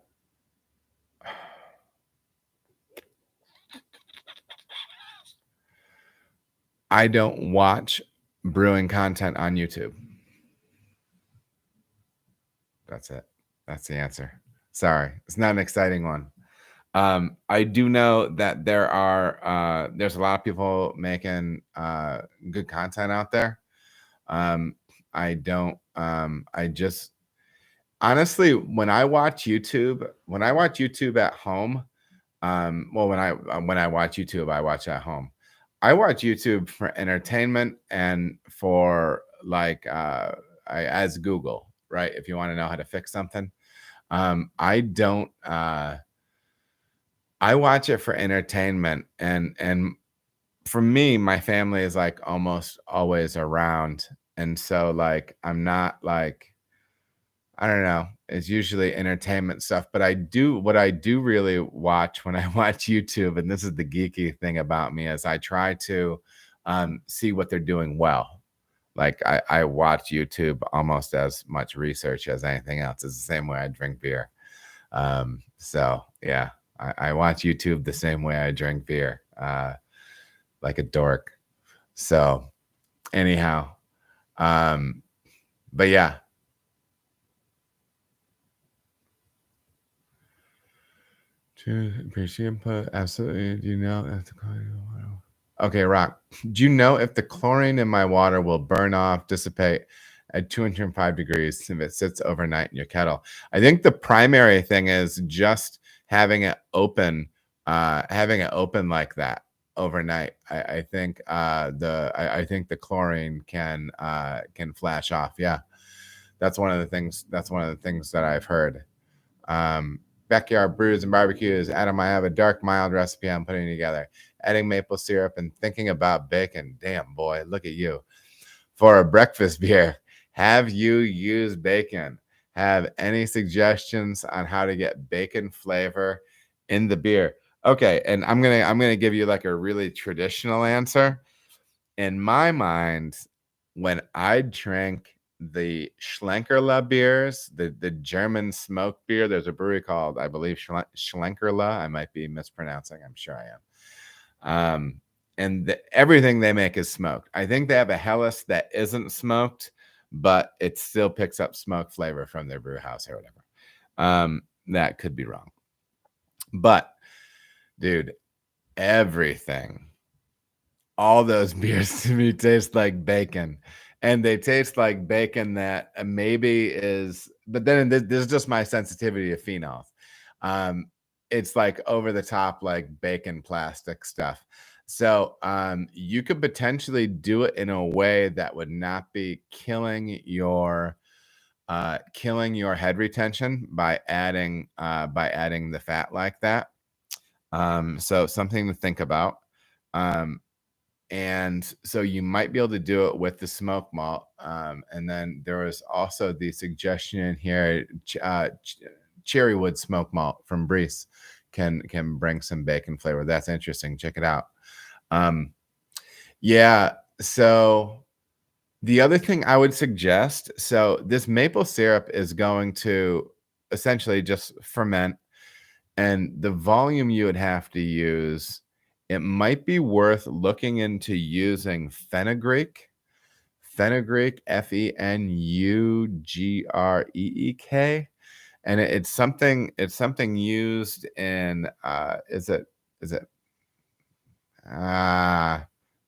watch brewing content on YouTube. That's it. That's the answer. Sorry, it's not an exciting one. I do know that there's a lot of people making good content out there. I just honestly, when I watch YouTube at home, when I watch YouTube, I watch at home. I watch YouTube for entertainment and for as Google, right? If you want to know how to fix something. I watch it for entertainment, and for me, my family is like almost always around, and so like I'm not like, I don't know, it's usually entertainment stuff. But what I do really watch when I watch YouTube, and this is the geeky thing about me, is I try to see what they're doing well. Like I watch YouTube almost as much research as anything else. It's the same way I drink beer. So yeah, I watch YouTube the same way I drink beer, like a dork. So anyhow, but yeah. Appreciate input. Absolutely. Do you know if the chlorine Okay, Rock. Do you know if the chlorine in my water will burn off, dissipate at 205 degrees if it sits overnight in your kettle? I think the primary thing is just having it open like that. overnight. I think I think the chlorine can flash off. Yeah, that's one of the things. That's one of the things that I've heard. Backyard brews and barbecues. Adam, I have a dark mild recipe I'm putting together. Adding maple syrup and thinking about bacon. Damn boy, look at you. For a breakfast beer, have you used bacon? Have any suggestions on how to get bacon flavor in the beer? Okay, and I'm gonna give you like a really traditional answer. In my mind, when I drank the Schlenkerla beers, the German smoked beer, there's a brewery called, I believe, Schlenkerla. I might be mispronouncing. I'm sure I am. And everything they make is smoked. I think they have a Helles that isn't smoked, but it still picks up smoke flavor from their brew house or whatever. That could be wrong. But, dude, everything, all those beers to me taste like bacon. And they taste like bacon that maybe is, but then this is just my sensitivity to phenols. It's like over the top, like bacon plastic stuff. So you could potentially do it in a way that would not be killing your head retention by adding the fat like that. So something to think about. And so you might be able to do it with the smoke malt. And then there was also the suggestion in here, cherrywood smoke malt from Breeze can bring some bacon flavor. That's interesting. Check it out. Yeah. So the other thing I would suggest, so this maple syrup is going to essentially just ferment, and the volume you would have to use, it might be worth looking into using fenugreek. Fenugreek, Fenugreek, and it's something used in is it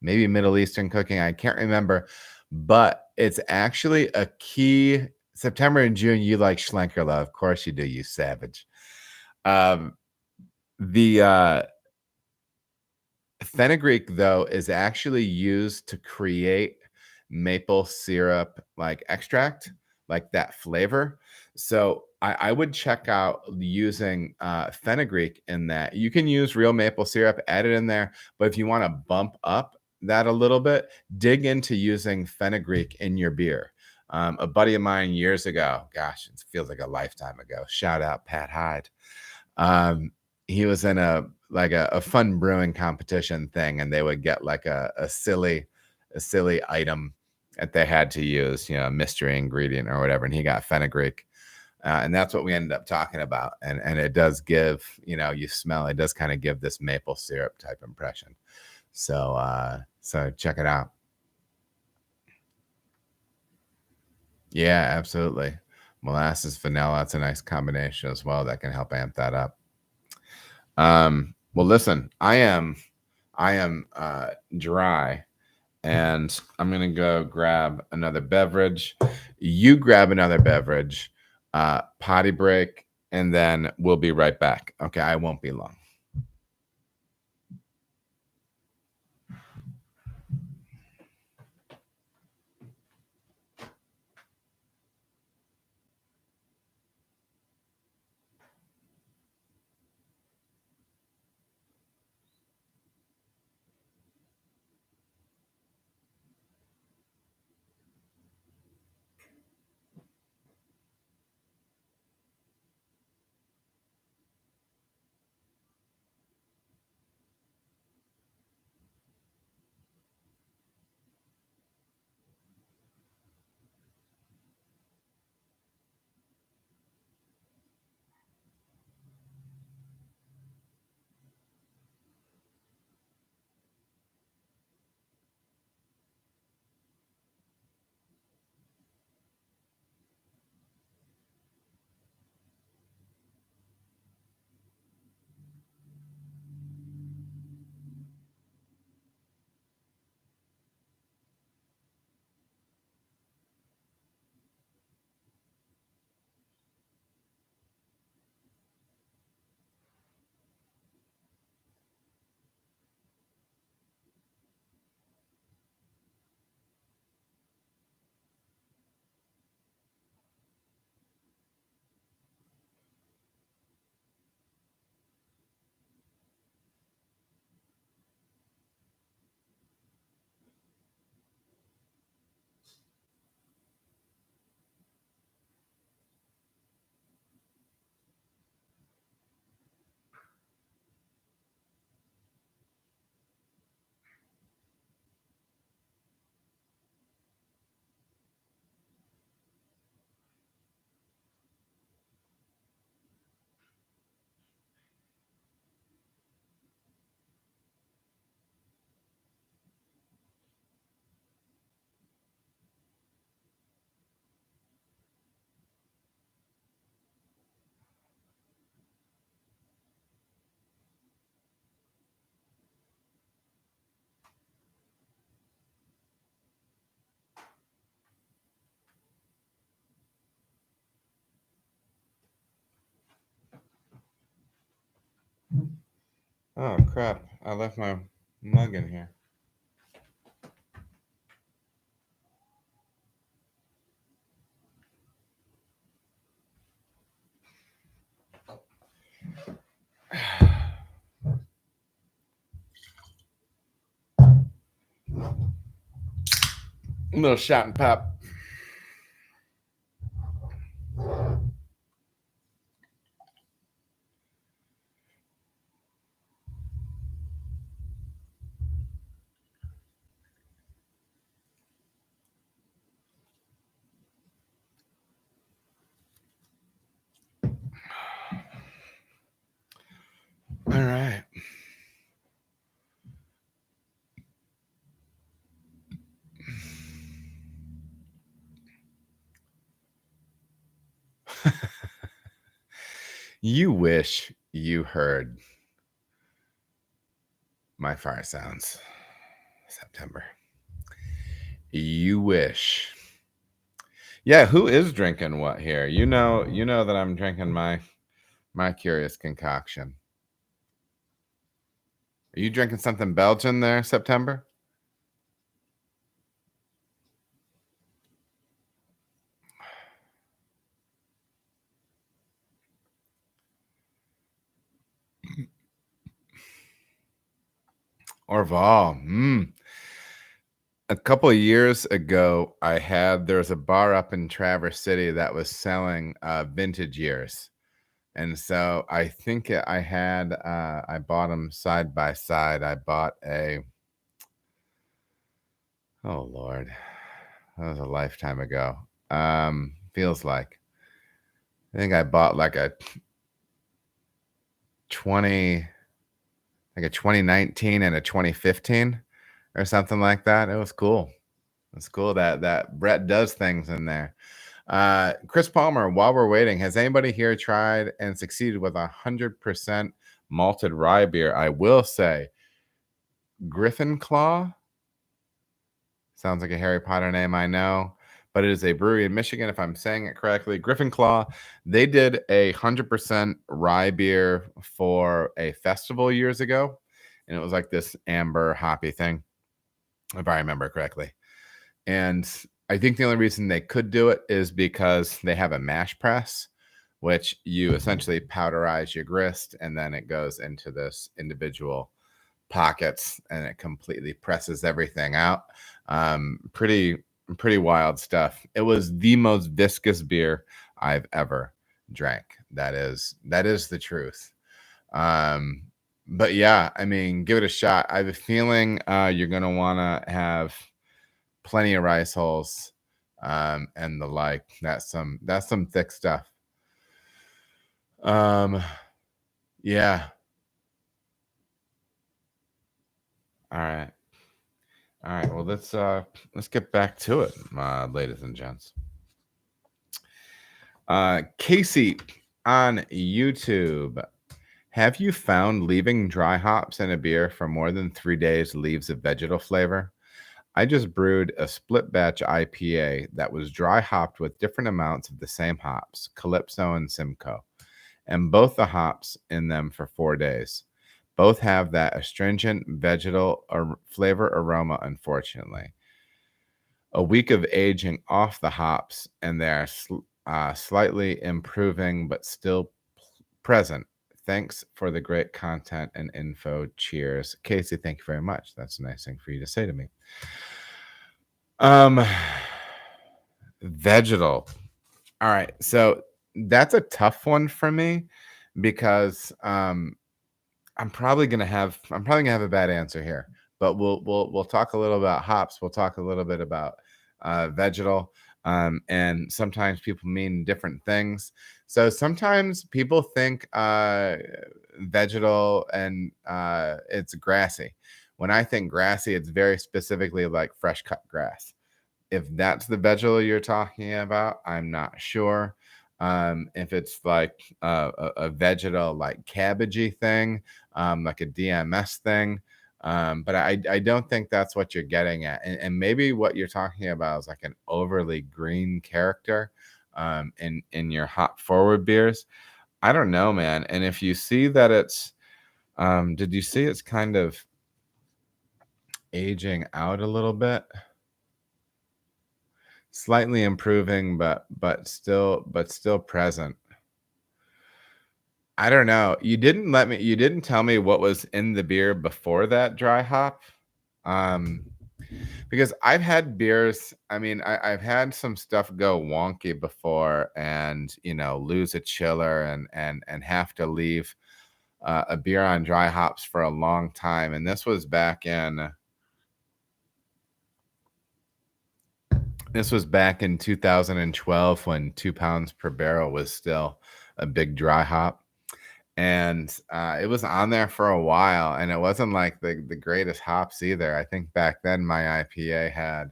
maybe Middle Eastern cooking. I can't remember, but it's actually a key. September and June, you like Schlenkerla, of course you do, you savage. The fenugreek, though, is actually used to create maple syrup like extract, like that flavor. So I would check out using fenugreek in that. You can use real maple syrup, add it in there, but if you want to bump up that a little bit, dig into using fenugreek in your beer. A buddy of mine years ago, gosh, it feels like a lifetime ago. Shout out Pat Hyde. He was in a fun brewing competition thing, and they would get like a silly item that they had to use, a mystery ingredient or whatever, and he got fenugreek. And that's what we ended up talking about. And it does give, you smell, it does kind of give this maple syrup type impression. So check it out. Yeah, absolutely. Molasses, vanilla, that's a nice combination as well that can help amp that up. Well, listen, I am dry, and I'm gonna go grab another beverage. You grab another beverage, potty break, and then we'll be right back. Okay, I won't be long. Oh crap! I left my mug in here. A little shot and pop. All right. You wish you heard my fire sounds. September. You wish. Yeah, who is drinking what here? You know that I'm drinking my curious concoction. Are you drinking something Belgian there, September? Orval. A couple of years ago, there was a bar up in Traverse City that was selling vintage years. And so I think I bought them side by side. I bought oh Lord, that was a lifetime ago. Feels like. I think I bought like a 2019 and a 2015 or something like that. It was cool. It's cool that Brett does things in there. Chris Palmer, while we're waiting, has anybody here tried and succeeded with 100% malted rye beer? I will say Griffin Claw sounds like a Harry Potter name, I know, but it is a brewery in Michigan, if I'm saying it correctly. Griffin Claw, they did 100% rye beer for a festival years ago, and it was like this amber hoppy thing, if I remember correctly. And I think the only reason they could do it is because they have a mash press, which you essentially powderize your grist, and then it goes into this individual pockets, and it completely presses everything out. Pretty wild stuff. It was the most viscous beer I've ever drank. That is the truth. But yeah, I mean, give it a shot. I have a feeling you're gonna want to have plenty of rice hulls and the like. That's some thick stuff. Yeah. All right. Well, let's get back to it, ladies and gents. Casey on YouTube. Have you found leaving dry hops in a beer for more than 3 days leaves a vegetal flavor? I just brewed a split batch IPA that was dry hopped with different amounts of the same hops, Calypso and Simcoe, and both the hops in them for 4 days. Both have that astringent vegetal flavor aroma, unfortunately. A week of aging off the hops, and they are slightly improving, but still present. Thanks for the great content and info. Cheers. Casey, thank you very much. That's a nice thing for you to say to me. Vegetal. All right. So that's a tough one for me because I'm probably gonna have a bad answer here, but we'll talk a little about hops. We'll talk a little bit about vegetal, and sometimes people mean different things. So sometimes people think vegetal and it's grassy. When I think grassy, it's very specifically like fresh cut grass. If that's the vegetal you're talking about, I'm not sure. If it's like a vegetal like cabbagey thing, like a DMS thing, but I don't think that's what you're getting at. And maybe what you're talking about is like an overly green character in your hop forward beers. I don't know, man. And if you see that it's Did you see it's kind of aging out a little bit? Slightly improving, but still present. I don't know. You didn't tell me what was in the beer before that dry hop. Um, because I've had beers, I mean, I've had some stuff go wonky before and, lose a chiller and have to leave a beer on dry hops for a long time. And this was back in 2012 when 2 pounds per barrel was still a big dry hop. And it was on there for a while, and it wasn't like the greatest hops either. I think back then my IPA had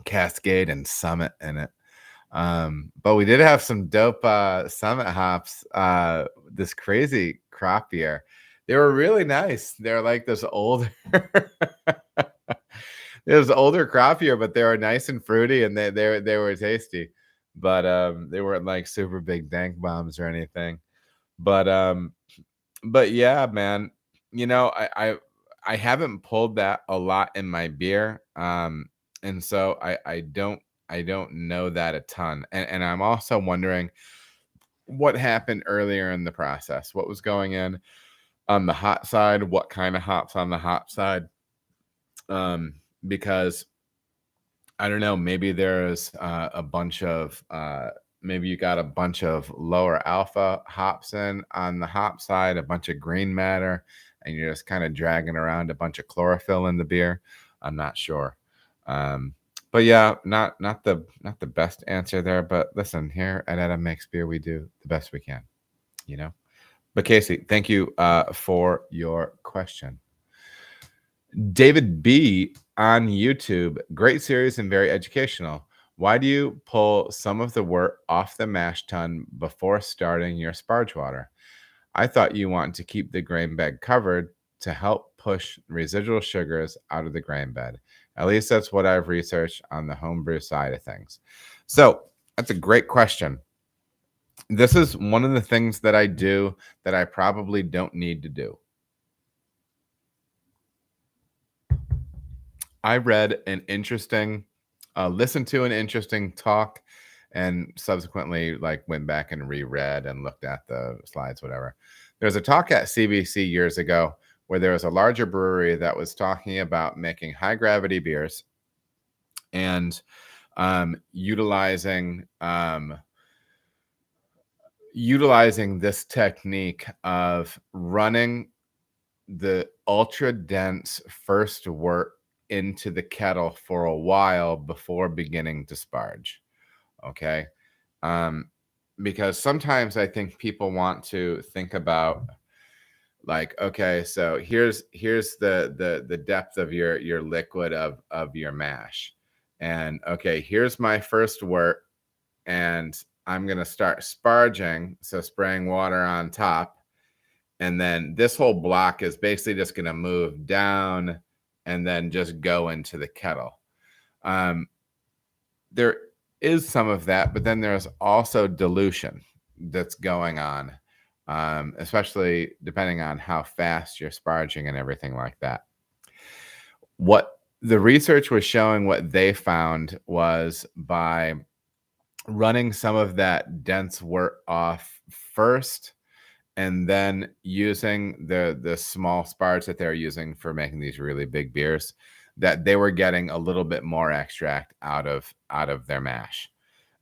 Cascade and Summit in it. But we did have some dope Summit hops, this crazy crop beer. They were really nice. They're like this older it was older crop beer, but they were nice and fruity, and they were tasty. But they weren't like super big dank bombs or anything. But but yeah, man, I haven't pulled that a lot in my beer. And so I don't know that a ton. And I'm also wondering what happened earlier in the process. What was going in on the hot side? What kind of hops on the hot side? Because I don't know, maybe there's a bunch of maybe you got a bunch of lower alpha hops in on the hop side, a bunch of green matter, and you're just kind of dragging around a bunch of chlorophyll in the beer. I'm not sure. But yeah, not the best answer there. But listen, here at Adam Makes Beer, we do the best we can, you know. But Casey, thank you for your question. David B on YouTube, great series and very educational. Why do you pull some of the wort off the mash tun before starting your sparge water? I thought you wanted to keep the grain bed covered to help push residual sugars out of the grain bed. At least that's what I've researched on the homebrew side of things. So that's a great question. This is one of the things that I do that I probably don't need to do. I read an interesting, listened to an interesting talk, and subsequently went back and reread and looked at the slides, whatever. There was a talk at CBC years ago where there was a larger brewery that was talking about making high gravity beers and utilizing this technique of running the ultra dense first wort into the kettle for a while before beginning to sparge. Okay. Because sometimes I think people want to think about okay, so here's the depth of your liquid of your mash. And okay, here's my first wort, and I'm gonna start sparging, so spraying water on top. And then this whole block is basically just going to move down and then just go into the kettle. There is some of that, but then there's also dilution that's going on, especially depending on how fast you're sparging and everything like that. What the research was showing, what they found was by running some of that dense wort off first, and then using the small sparge that they're using for making these really big beers, that they were getting a little bit more extract out of their mash.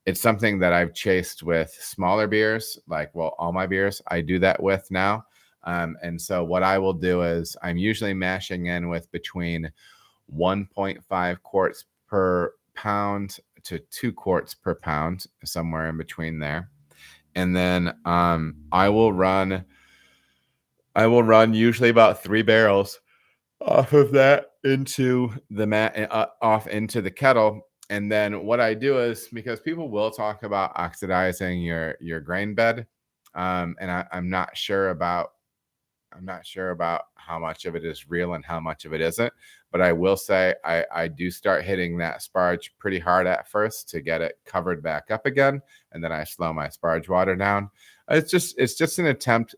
It's something that I've chased with smaller beers, all my beers I do that with now. And so what I will do is I'm usually mashing in with between 1.5 quarts per pound to 2 quarts per pound, somewhere in between there. And then I will run usually about 3 barrels off of that into the off into the kettle. And then what I do is, because people will talk about oxidizing your grain bed, and I'm not sure about how much of it is real and how much of it isn't. But I will say I do start hitting that sparge pretty hard at first to get it covered back up again, and then I slow my sparge water down. It's just an attempt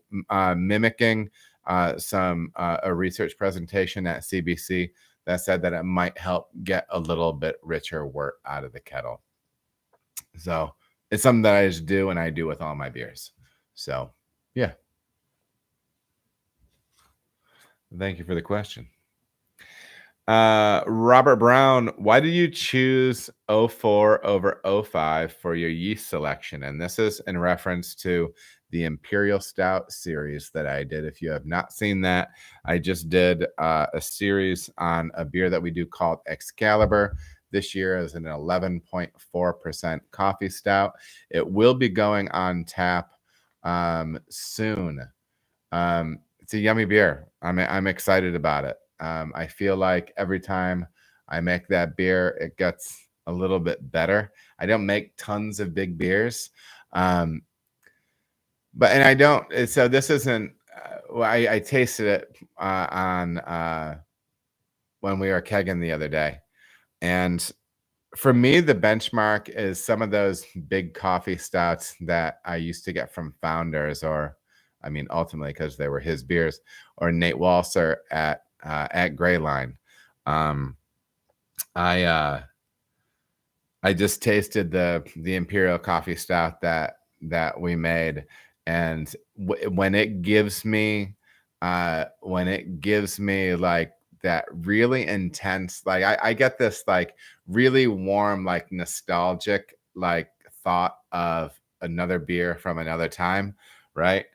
mimicking a research presentation at CBC that said that it might help get a little bit richer wort out of the kettle. So it's something that I just do, and I do with all my beers. So yeah. Thank you for the question. Robert Brown, why did you choose 04 over 05 for your yeast selection? And this is in reference to the Imperial Stout series that I did. If you have not seen that, I just did a series on a beer that we do called Excalibur. This year is an 11.4% coffee stout. It will be going on tap soon. It's a yummy beer. I'm excited about it. I feel like every time I make that beer, it gets a little bit better. I don't make tons of big beers, and I don't. So this isn't. Well, I tasted it on when we were kegging the other day, and for me, the benchmark is some of those big coffee stouts that I used to get from Founders, or I mean, ultimately because they were his beers, or Nate Walser at Greyline. I just tasted the Imperial Coffee Stout that we made, and when it gives me like that really intense, like I get this like really warm, like nostalgic, like thought of another beer from another time, right?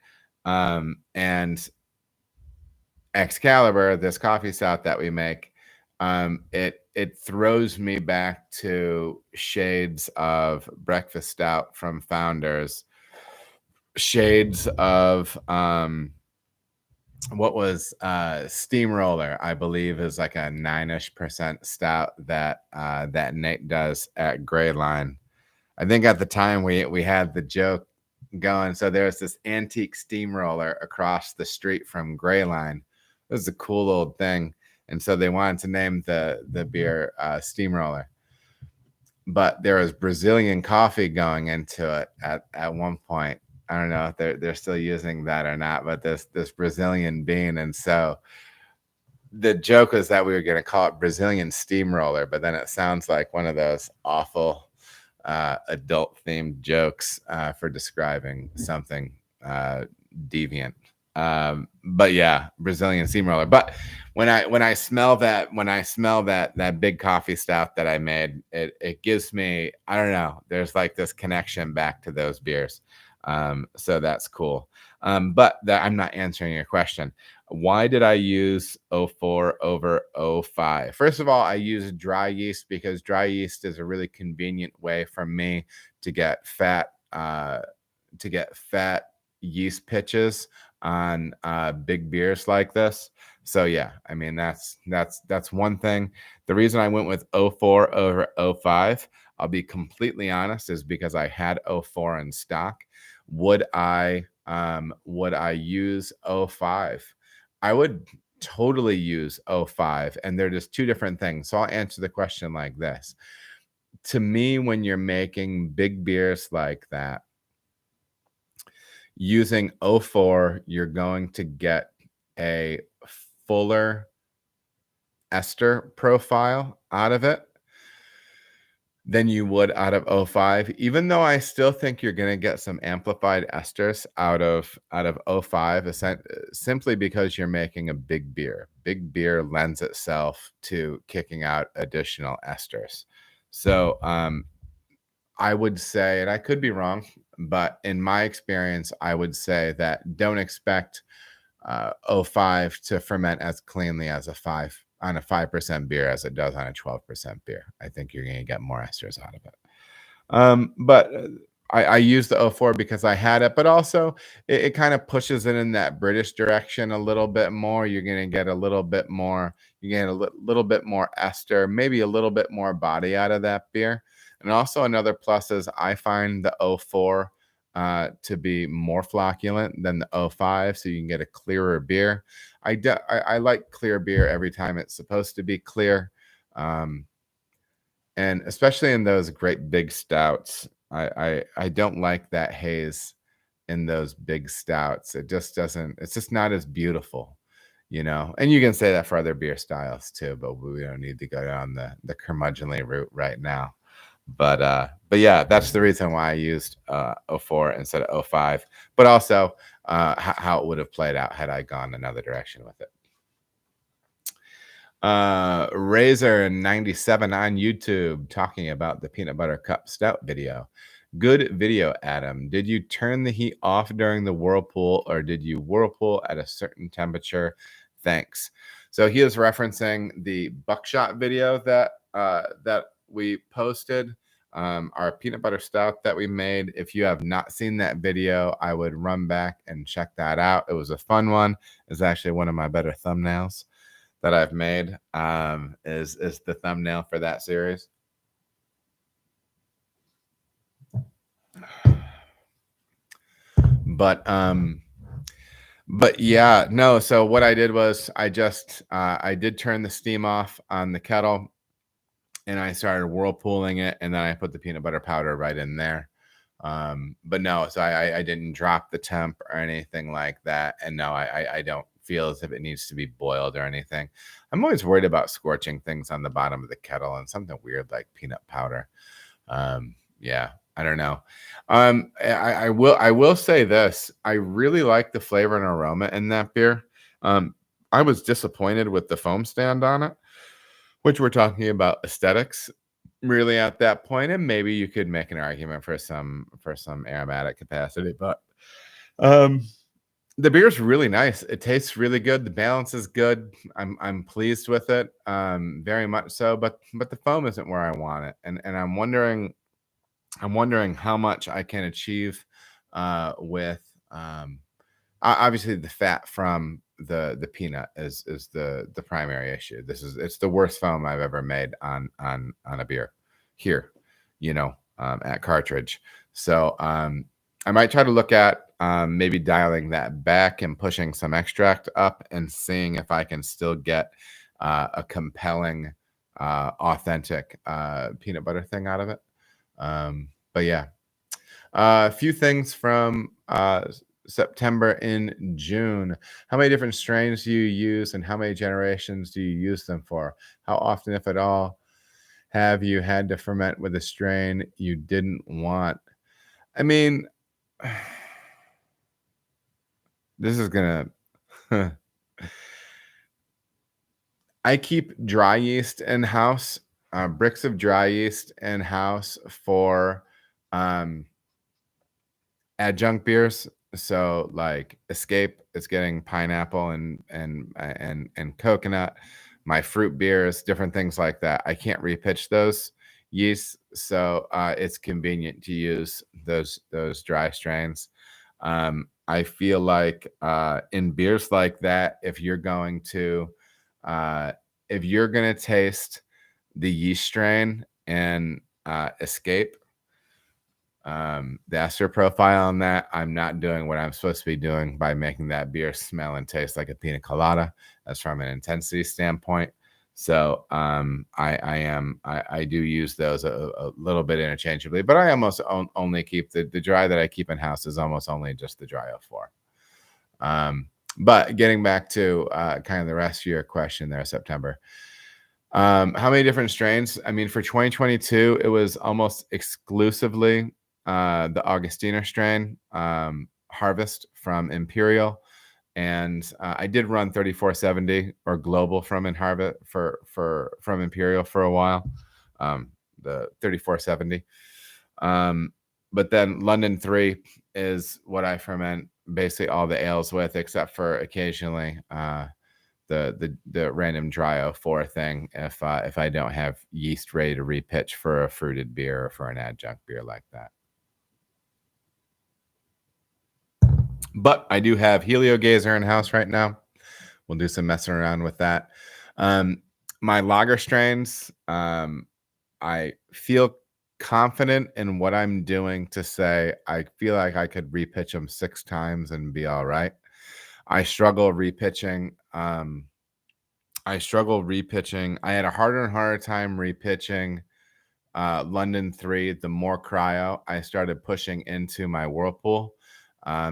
And Excalibur, this coffee stout that we make, it throws me back to shades of breakfast stout from Founders, shades of what was Steamroller, I believe, is like a 9-ish% stout that that Nate does at Greyline. I think at the time we had the joke going. So there's this antique steamroller across the street from Greyline. It was a cool old thing, and so they wanted to name the beer Steamroller. But there was Brazilian coffee going into it at one point. I don't know if they're still using that or not, but this Brazilian bean, and so the joke was that we were going to call it Brazilian Steamroller, but then it sounds like one of those awful adult themed jokes for describing something deviant. But yeah, Brazilian steamroller. But when I smell that big coffee stout that I made, it gives me, I don't know, there's like this connection back to those beers. So that's cool. But I'm not answering your question. Why did I use 04 over 05? First of all, I use dry yeast because dry yeast is a really convenient way for me to get fat yeast pitches on big beers like this. So yeah, I mean that's one thing. The reason I went with 04 over 05, I'll be completely honest, is because I had 04 in stock. Would I use 05? I would totally use 05, and they're just two different things. So I'll answer the question like this. To me, when you're making big beers like that, using 04, you're going to get a fuller ester profile out of it than you would out of 05, even though I still think you're going to get some amplified esters out of 05, simply because you're making a big beer. Big beer lends itself to kicking out additional esters. So I would say, and I could be wrong, but in my experience, I would say that don't expect 05 to ferment as cleanly as a 5% beer as it does on a 12% beer. I think you're going to get more esters out of it. But I use the 04 because I had it, but also it kind of pushes it in that British direction a little bit more. You're going to get a little bit more, you get a little bit more ester, maybe a little bit more body out of that beer. And also another plus is I find the 04 to be more flocculent than the 05, so you can get a clearer beer. I like clear beer every time it's supposed to be clear, and especially in those great big stouts. I don't like that haze in those big stouts. It just doesn't. It's just not as beautiful, you know. And you can say that for other beer styles too, but we don't need to go down the curmudgeonly route right now. But yeah, that's the reason why I used '04 instead of '05. But also how it would have played out had I gone another direction with it. Razor 97 on YouTube talking about the peanut butter cup stout video. Good video, Adam. Did you turn the heat off during the whirlpool, or did you whirlpool at a certain temperature? Thanks. So he is referencing the buckshot video that we posted, our peanut butter stout that we made. If you have not seen that video, I would run back and check that out. It was a fun one. It's actually one of my better thumbnails that I've made, is the thumbnail for that series. But yeah, no. So what I did was I did turn the steam off on the kettle, and I started whirlpooling it, and then I put the peanut butter powder right in there. But no, so I didn't drop the temp or anything like that, and no, I don't feel as if it needs to be boiled or anything. I'm always worried about scorching things on the bottom of the kettle, and something weird like peanut powder. Yeah, I don't know. I will say this. I really like the flavor and aroma in that beer. I was disappointed with the foam stand on it, which we're talking about aesthetics really at that point, and maybe you could make an argument for some aromatic capacity, but the beer's really nice. It tastes really good. The balance is good. I'm pleased with it, very much so. But the foam isn't where I want it, and I'm wondering how much I can achieve with obviously the fat from the peanut is the primary issue. It's the worst foam I've ever made on a beer here, you know, at Cartridge. So I might try to look at maybe dialing that back and pushing some extract up and seeing if I can still get a compelling, authentic peanut butter thing out of it. But yeah, a few things from September and June. How many different strains do you use, and how many generations do you use them for? How often, if at all, have you had to ferment with a strain you didn't want? I mean, this is gonna I keep dry yeast in house, bricks of dry yeast in house for adjunct beers. So like Escape is getting pineapple and coconut. My fruit beers, different things like that. I can't repitch those yeasts, so it's convenient to use those dry strains. I feel like in beers like that, if you're going to taste the yeast strain and Escape, the ester profile on that, I'm not doing what I'm supposed to be doing by making that beer smell and taste like a pina colada. That's from an intensity standpoint. So I do use those a little bit interchangeably, but I almost only keep the dry that I keep in house is almost only just the dry 04. But getting back to kind of the rest of your question there, September. How many different strains? I mean, for 2022, it was almost exclusively the Augustiner strain, Harvest from Imperial. And I did run 3470 or Global from from Imperial for a while, the 3470. But then London 3 is what I ferment basically all the ales with, except for occasionally the random dry 04 thing if I don't have yeast ready to repitch for a fruited beer or for an adjunct beer like that. But I do have Heliogazer in house right now. We'll do some messing around with that. My lager strains, I feel confident in what I'm doing to say I feel like I could repitch them 6 times and be all right. I struggle repitching. I had a harder and harder time repitching London 3. The more cryo I started pushing into my whirlpool,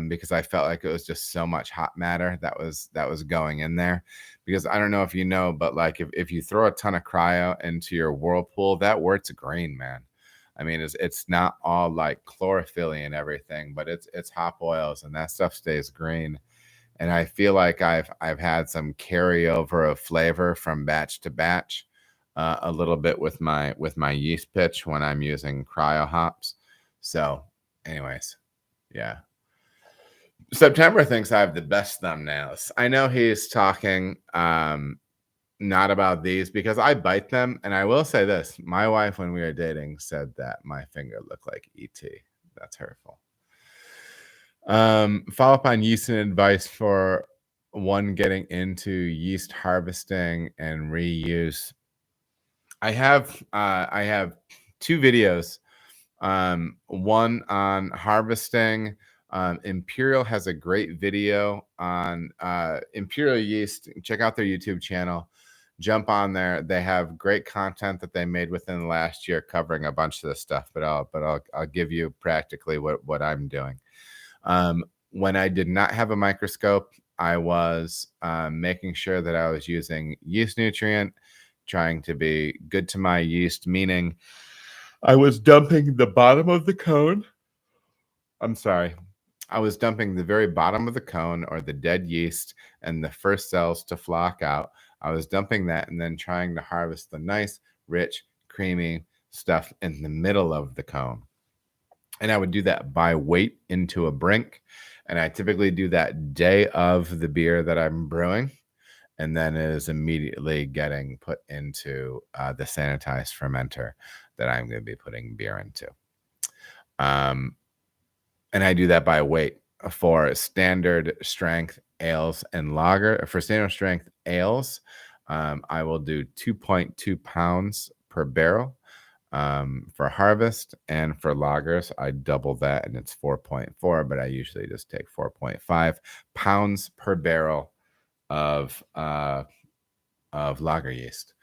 because I felt like it was just so much hot matter that was going in there. Because I don't know if you know, but like if you throw a ton of cryo into your whirlpool, that works green, man. I mean, it's not all like chlorophyll and everything, but it's hop oils and that stuff stays green. And I feel like I've had some carryover of flavor from batch to batch, a little bit with my yeast pitch when I'm using cryo hops. So, anyways, yeah. September thinks I have the best thumbnails. I know he's talking not about these because I bite them, and I will say this: my wife, when we were dating, said that my finger looked like ET. That's hurtful. Follow up on yeast and advice for one getting into yeast harvesting and reuse. I have two videos. One on harvesting. Imperial has a great video on Imperial yeast. Check out their YouTube channel. Jump on there. They have great content that they made within the last year covering a bunch of this stuff. But I'll give you practically what I'm doing. When I did not have a microscope, I was making sure that I was using yeast nutrient, trying to be good to my yeast, meaning I was dumping the bottom of the cone. I'm sorry. I was dumping the very bottom of the cone or the dead yeast and the first cells to flock out. I was dumping that and then trying to harvest the nice, rich, creamy stuff in the middle of the cone. And I would do that by weight into a brink. And I typically do that day of the beer that I'm brewing. And then it is immediately getting put into the sanitized fermenter that I'm going to be putting beer into. And I do that by weight for standard strength ales and lager. For standard strength ales, I will do 2.2 pounds per barrel. For harvest, and for lagers, I double that and it's 4.4, but I usually just take 4.5 pounds per barrel of lager yeast.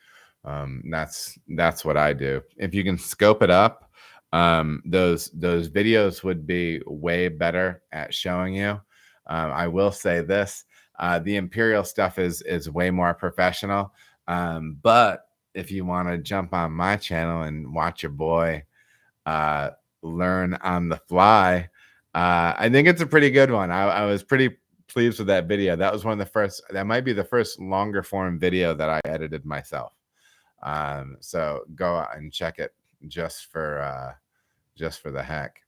That's what I do. If you can scope it up, those videos would be way better at showing you. I will say this: the Imperial stuff is way more professional, but if you want to jump on my channel and watch your boy learn on the fly, I think it's a pretty good one. I was pretty pleased with that video. That was one of the first, that might be the first longer form video that I edited myself. So go out and check it just for the heck.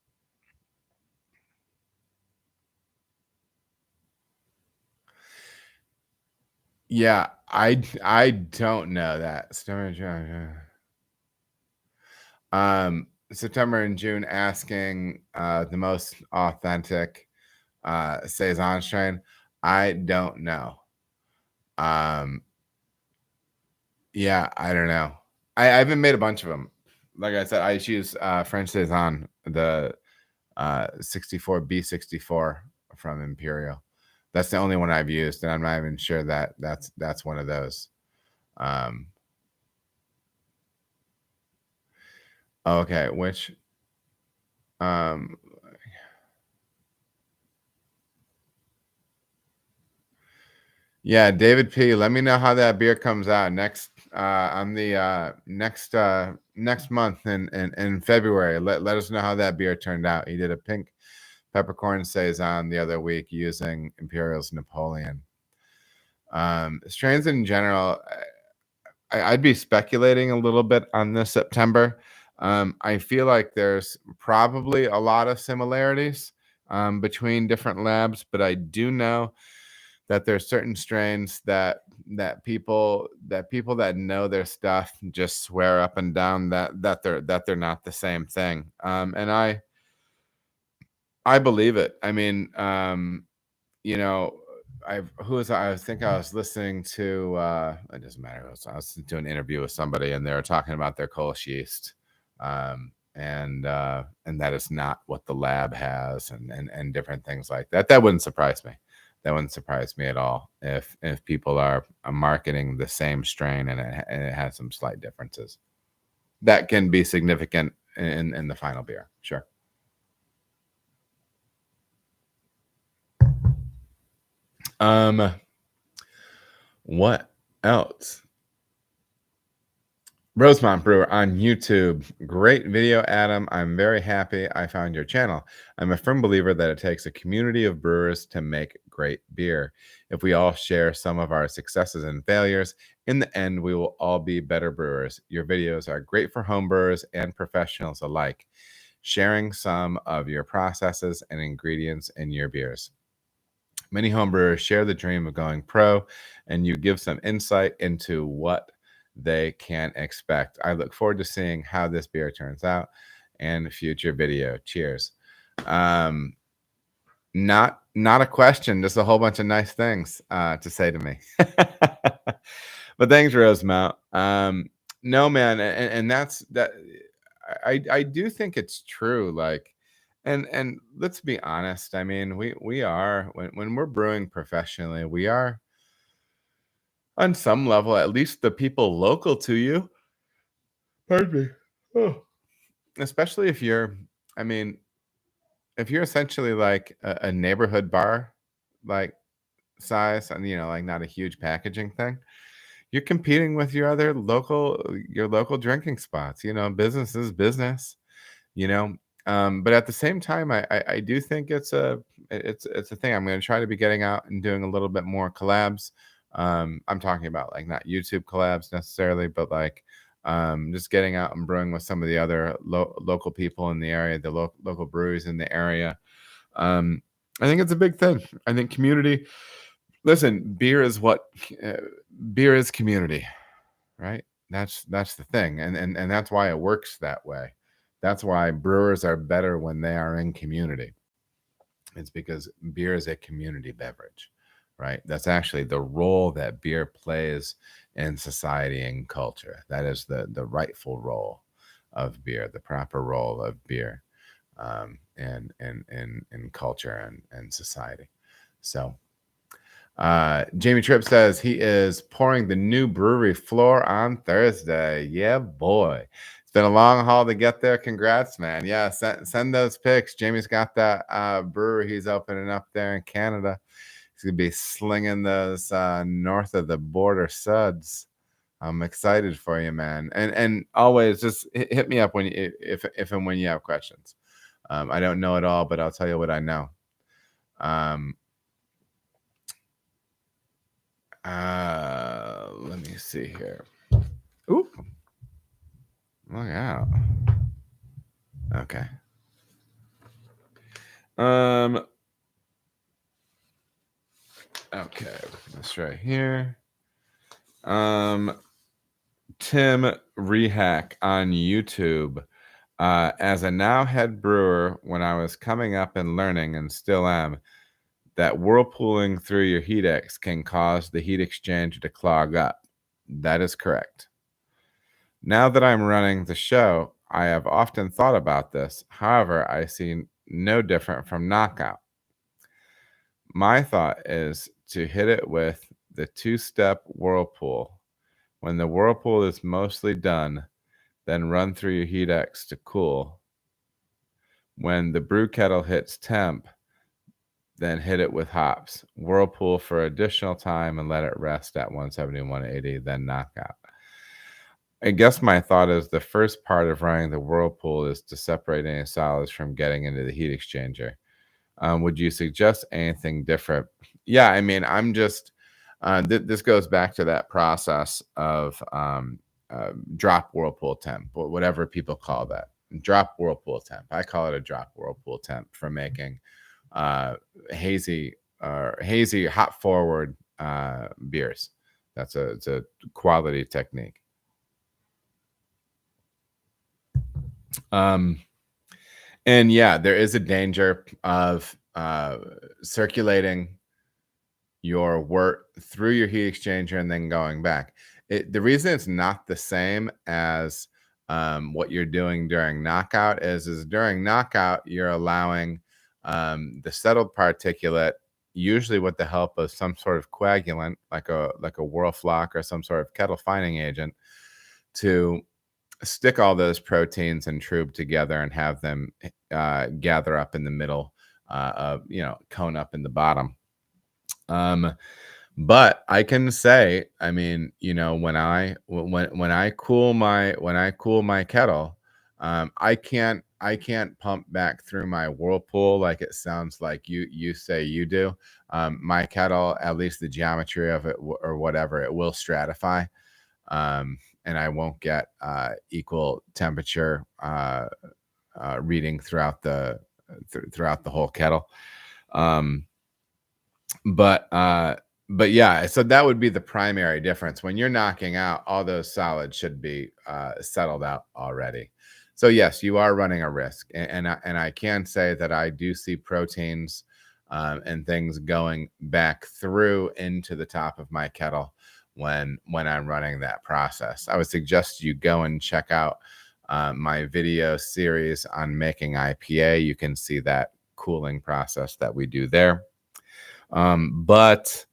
Yeah, I don't know that. September and June asking the most authentic saison strain. I don't know. Yeah, I don't know. I haven't made a bunch of them. Like I said, I use French saison, the 64B64 from Imperial. That's the only one I've used, and I'm not even sure that that's one of those. Okay, which yeah, David P, let me know how that beer comes out next on the next month in February. Let us know how that beer turned out. He did a pink peppercorn saison the other week using Imperial's Napoleon. Strains in general, I'd be speculating a little bit on this September. I feel like there's probably a lot of similarities between different labs, but I do know that there's certain strains that people that know their stuff just swear up and down that they're not the same thing. And I believe it. I mean, you know, I think I was listening to it doesn't matter. I was doing an interview with somebody and they were talking about their Kolsch yeast. And that is not what the lab has and different things like that. That wouldn't surprise me. That wouldn't surprise me at all if people are marketing the same strain and it has some slight differences that can be significant in the final beer. Sure. What else? Rosemont Brewer on YouTube. Great video, Adam. I'm very happy I found your channel. I'm a firm believer that it takes a community of brewers to make great beer. If we all share some of our successes and failures, in the end, we will all be better brewers. Your videos are great for home brewers and professionals alike, sharing some of your processes and ingredients in your beers. Many homebrewers share the dream of going pro, and you give some insight into what they can expect. I look forward to seeing how this beer turns out and future video. Cheers. Um, not a question, just a whole bunch of nice things to say to me. But thanks, Rosemount. No, man, and that's that. I do think it's true. Like, and let's be honest. I mean, we are when we're brewing professionally, we are on some level, at least the people local to you. Pardon me. Oh. Especially if you're, I mean, if you're essentially like a neighborhood bar, like size, and like not a huge packaging thing, you're competing with your local drinking spots. Business is business. you know but at the same time, I do think it's a thing. I'm going to try to be getting out and doing a little bit more collabs. I'm talking about like not YouTube collabs necessarily, but like just getting out and brewing with some of the other local people in the area, the local breweries in the area. I think it's a big thing. I think community. Listen, beer is community, right? That's the thing, and that's why it works that way. That's why brewers are better when they are in community. It's because beer is a community beverage, right? That's actually the role that beer plays in society and culture. That is the rightful role of beer, the proper role of beer, in culture and society. So Jamie Tripp says he is pouring the new brewery floor on Thursday. Yeah, boy. It's been a long haul to get there. Congrats, man. Yeah, send those pics. Jamie's got that brewery he's opening up there in Canada. He's going to be slinging those north of the border suds. I'm excited for you, man. And always just hit me up if and when you have questions. I don't know it all, but I'll tell you what I know. Let me see here. Ooh. Look out. Okay. Okay, that's right here. Tim Rehack on YouTube. As a now head brewer, when I was coming up and learning, and still am, that whirlpooling through your heat X can cause the heat exchanger to clog up. That is correct. Now that I'm running the show, I have often thought about this. However, I see no different from knockout. My thought is to hit it with the two-step whirlpool. When the whirlpool is mostly done, then run through your heat X to cool. When the brew kettle hits temp, then hit it with hops. Whirlpool for additional time and let it rest at 170, 180, then knockout. I guess my thought is the first part of running the whirlpool is to separate any solids from getting into the heat exchanger. Would you suggest anything different? Yeah, I mean, I'm just, this goes back to that process of drop whirlpool temp, whatever people call that. Drop whirlpool temp. I call it a drop whirlpool temp for making hazy hop forward beers. It's a quality technique. And yeah, there is a danger of circulating your wort through your heat exchanger and then going back. The reason it's not the same as what you're doing during knockout is during knockout, you're allowing the settled particulate, usually with the help of some sort of coagulant, like a Whirlfloc or some sort of kettle fining agent, to stick all those proteins and trub together and have them gather up in the middle of, cone up in the bottom. But I can say, I mean, you know, when I cool my kettle, I can't pump back through my whirlpool like it sounds like you say you do. My kettle, at least the geometry of it or whatever, it will stratify, and I won't get equal temperature reading throughout the whole kettle. Um, but yeah, so that would be the primary difference. When you're knocking out, all those solids should be settled out already. So yes, you are running a risk, and I can say that I do see proteins and things going back through into the top of my kettle when I'm running that process. I would suggest you go and check out my video series on making IPA. You can see that cooling process that we do there. But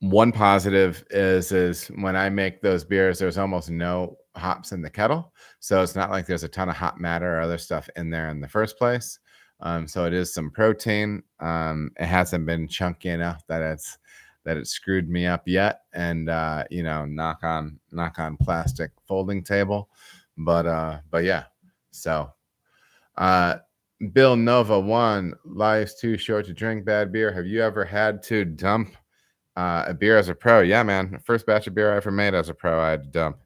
one positive is when I make those beers, there's almost no hops in the kettle. So it's not like there's a ton of hop matter or other stuff in there in the first place. So it is some protein. It hasn't been chunky enough that it screwed me up yet. And you know, knock on plastic folding table. But yeah. So Bill Nova 1, life's too short to drink bad beer. Have you ever had to dump a beer as a pro? Yeah, man. First batch of beer I ever made as a pro, I had to dump.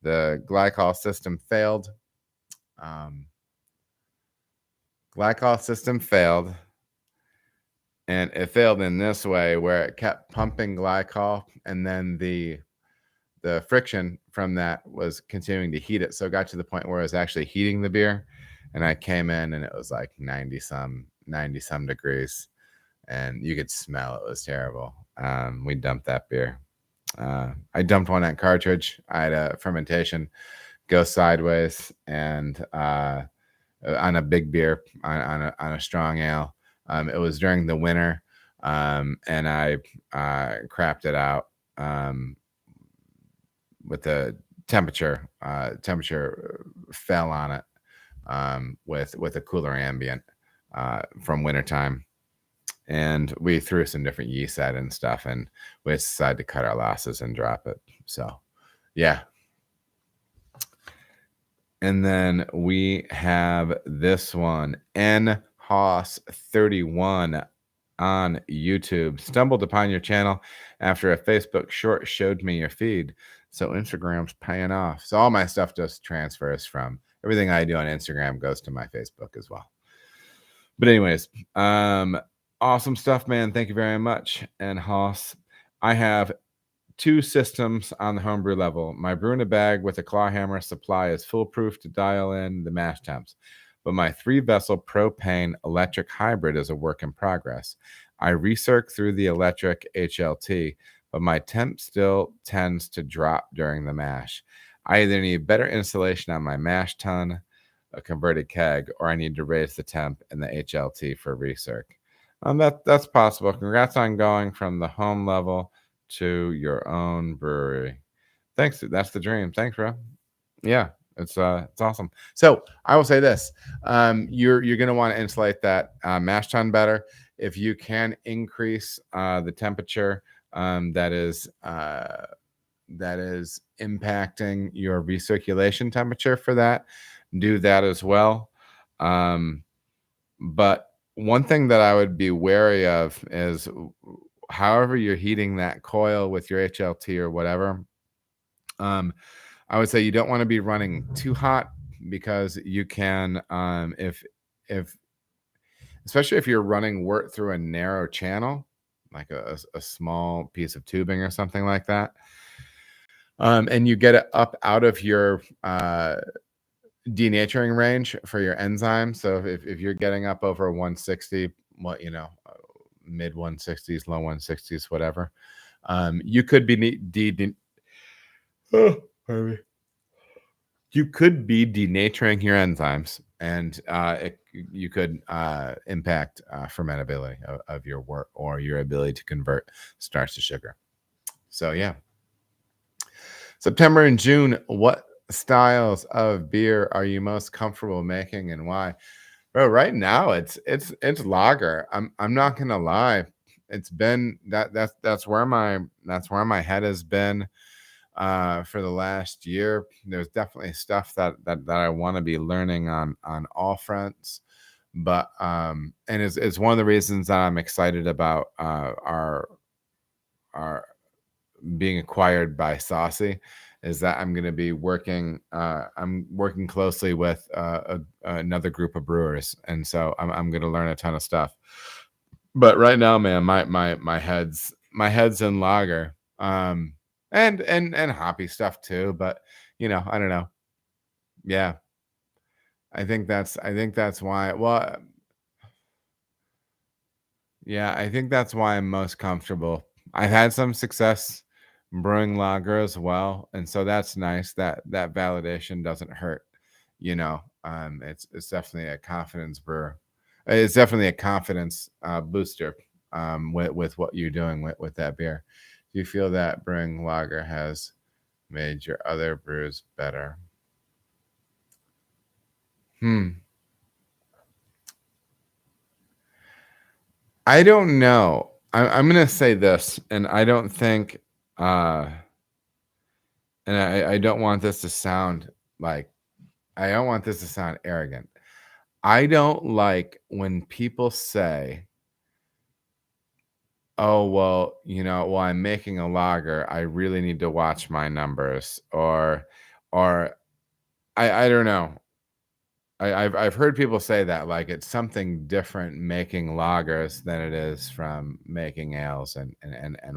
The glycol system failed. And it failed in this way, where it kept pumping glycol, and then the friction from that was continuing to heat it. So it got to the point where it was actually heating the beer, and I came in and it was like 90 some degrees, and you could smell it was terrible. We dumped that beer. I dumped one at Cartridge. I had a fermentation go sideways, and on a big beer, on a strong ale. It was during the winter, and I crapped it out with the temperature fell on it with a cooler ambient from wintertime. And we threw some different yeast at it and stuff, and we decided to cut our losses and drop it. So, yeah. And then we have this one, nhoss31 on YouTube. Stumbled upon your channel after a Facebook short showed me your feed. So Instagram's paying off. So all my stuff just transfers from everything I do on Instagram goes to my Facebook as well. But anyways, awesome stuff, man. Thank you very much. And Hoss, I have 2 systems on the homebrew level. My brew in a bag with a claw hammer supply is foolproof to dial in the mash temps, but my 3-vessel propane electric hybrid is a work in progress. I recirc through the electric HLT, but my temp still tends to drop during the mash. I either need better insulation on my mash tun, a converted keg, or I need to raise the temp in the HLT for recirc. That's possible. Congrats on going from the home level to your own brewery. Thanks. That's the dream. Thanks, bro. Yeah, it's awesome. So I will say this: you're going to want to insulate that mash tun better. If you can increase the temperature that is impacting your recirculation temperature for that, do that as well. But one thing that I would be wary of is, however you're heating that coil with your HLT or whatever, I would say you don't want to be running too hot, because you can, if especially if you're running wort through a narrow channel, like a small piece of tubing or something like that, and you get it up out of your denaturing range for your enzyme. So if you're getting up over 160, mid 160s, low 160s, whatever, you could be you could be denaturing your enzymes, and you could impact fermentability of your wort, or your ability to convert starch to sugar. So yeah. September and June, what styles of beer are you most comfortable making, and why? Bro, right now it's lager. I'm not gonna lie. It's been that's where my head has been for the last year. There's definitely stuff that I want to be learning on all fronts. But and it's one of the reasons that I'm excited about our being acquired by Saucy is that I'm going to be working. I'm working closely with another group of brewers, and so I'm going to learn a ton of stuff. But right now, man, my head's in lager, and hoppy stuff too. But I don't know. Yeah, I think that's why. Well, yeah, I think that's why I'm most comfortable. I've had some success brewing lager as well, and so that's nice. That validation doesn't hurt. It's definitely a confidence brewer. It's definitely a confidence booster with what you're doing with that beer. Do you feel that brewing lager has made your other brews better? Hmm. I don't know. I'm gonna say this, and I don't think uh and I don't want this to sound like I don't want this to sound arrogant. I don't like when people say, "Oh, well, while I'm making a lager, I really need to watch my numbers," or I don't know. I've heard people say that like it's something different making lagers than it is from making ales and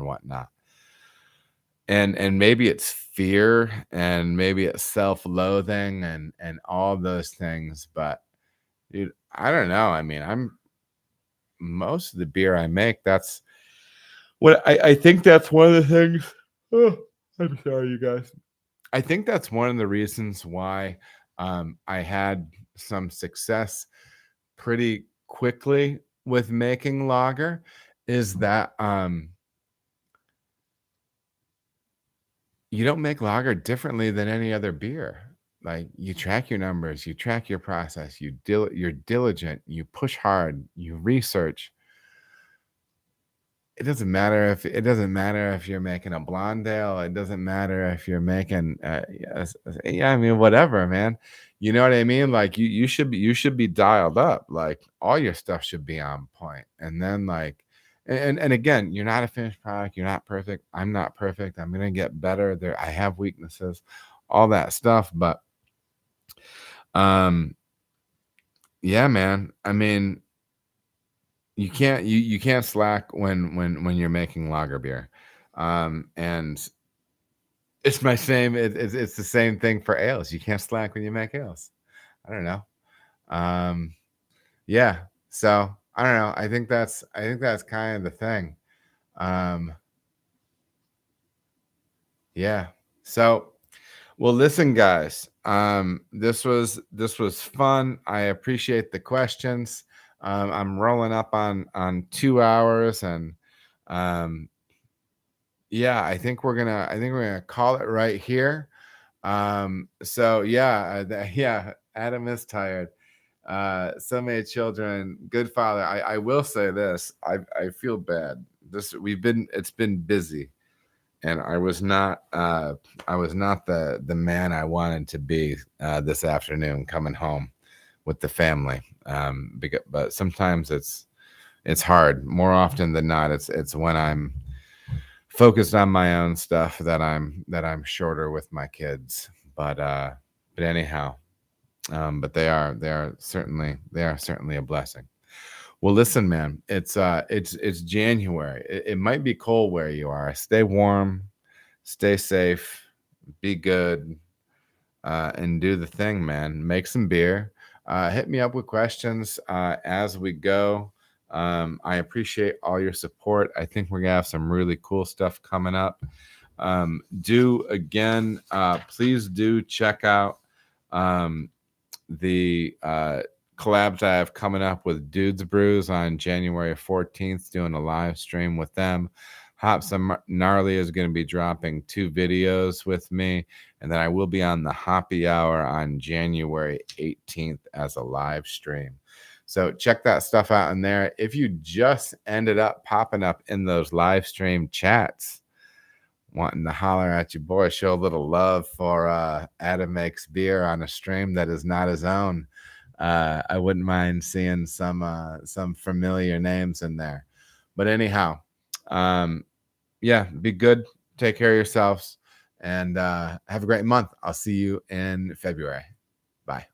whatnot. And maybe it's fear and maybe it's self-loathing and all those things, but dude, I don't know. I mean, I'm most of the beer I make, that's what I think that's one of the things. Oh, I'm sorry, you guys. I think that's one of the reasons why I had some success pretty quickly with making lager is that you don't make lager differently than any other beer. Like, you track your numbers, you track your process, you're diligent, you push hard, you research. It doesn't matter if you're making a blonde ale, it doesn't matter if you're making, yeah, I mean, whatever, man. You know what I mean? Like, you should be dialed up, like, all your stuff should be on point, and then, like and again, you're not a finished product, you're not perfect, I'm not perfect, I'm gonna get better, I have weaknesses, all that stuff, but, um, yeah, man, I mean, you can't slack when you're making lager beer, and it's the same thing for ales. You can't slack when you make ales. I don't know. Um, yeah. So I don't know. I think that's kind of the thing. Um, yeah. So well, listen, guys. This was fun. I appreciate the questions. I'm rolling up on 2 hours, and um, yeah, I think we're gonna call it right here. So yeah, yeah, Adam is tired. So many children, good father. I will say this. I feel bad. It's been busy, and I was not the man I wanted to be this afternoon coming home with the family. But sometimes it's hard. More often than not, it's when I'm focused on my own stuff that I'm shorter with my kids. But anyhow, but they are certainly a blessing. Well, listen, man, it's January. It might be cold where you are. Stay warm, stay safe, be good, and do the thing, man. Make some beer. Hit me up with questions as we go. I appreciate all your support. I think we're gonna have some really cool stuff coming up. Please do check out the collabs I have coming up with Dudes Brews on January 14th, doing a live stream with them. Hops and Gnarly is going to be dropping 2 videos with me, and then I will be on the Hoppy Hour on January 18th as a live stream. So check that stuff out in there. If you just ended up popping up in those live stream chats, wanting to holler at your boy, show a little love for Adam Makes Beer on a stream that is not his own, I wouldn't mind seeing some familiar names in there. But anyhow, yeah, be good. Take care of yourselves, and have a great month. I'll see you in February. Bye.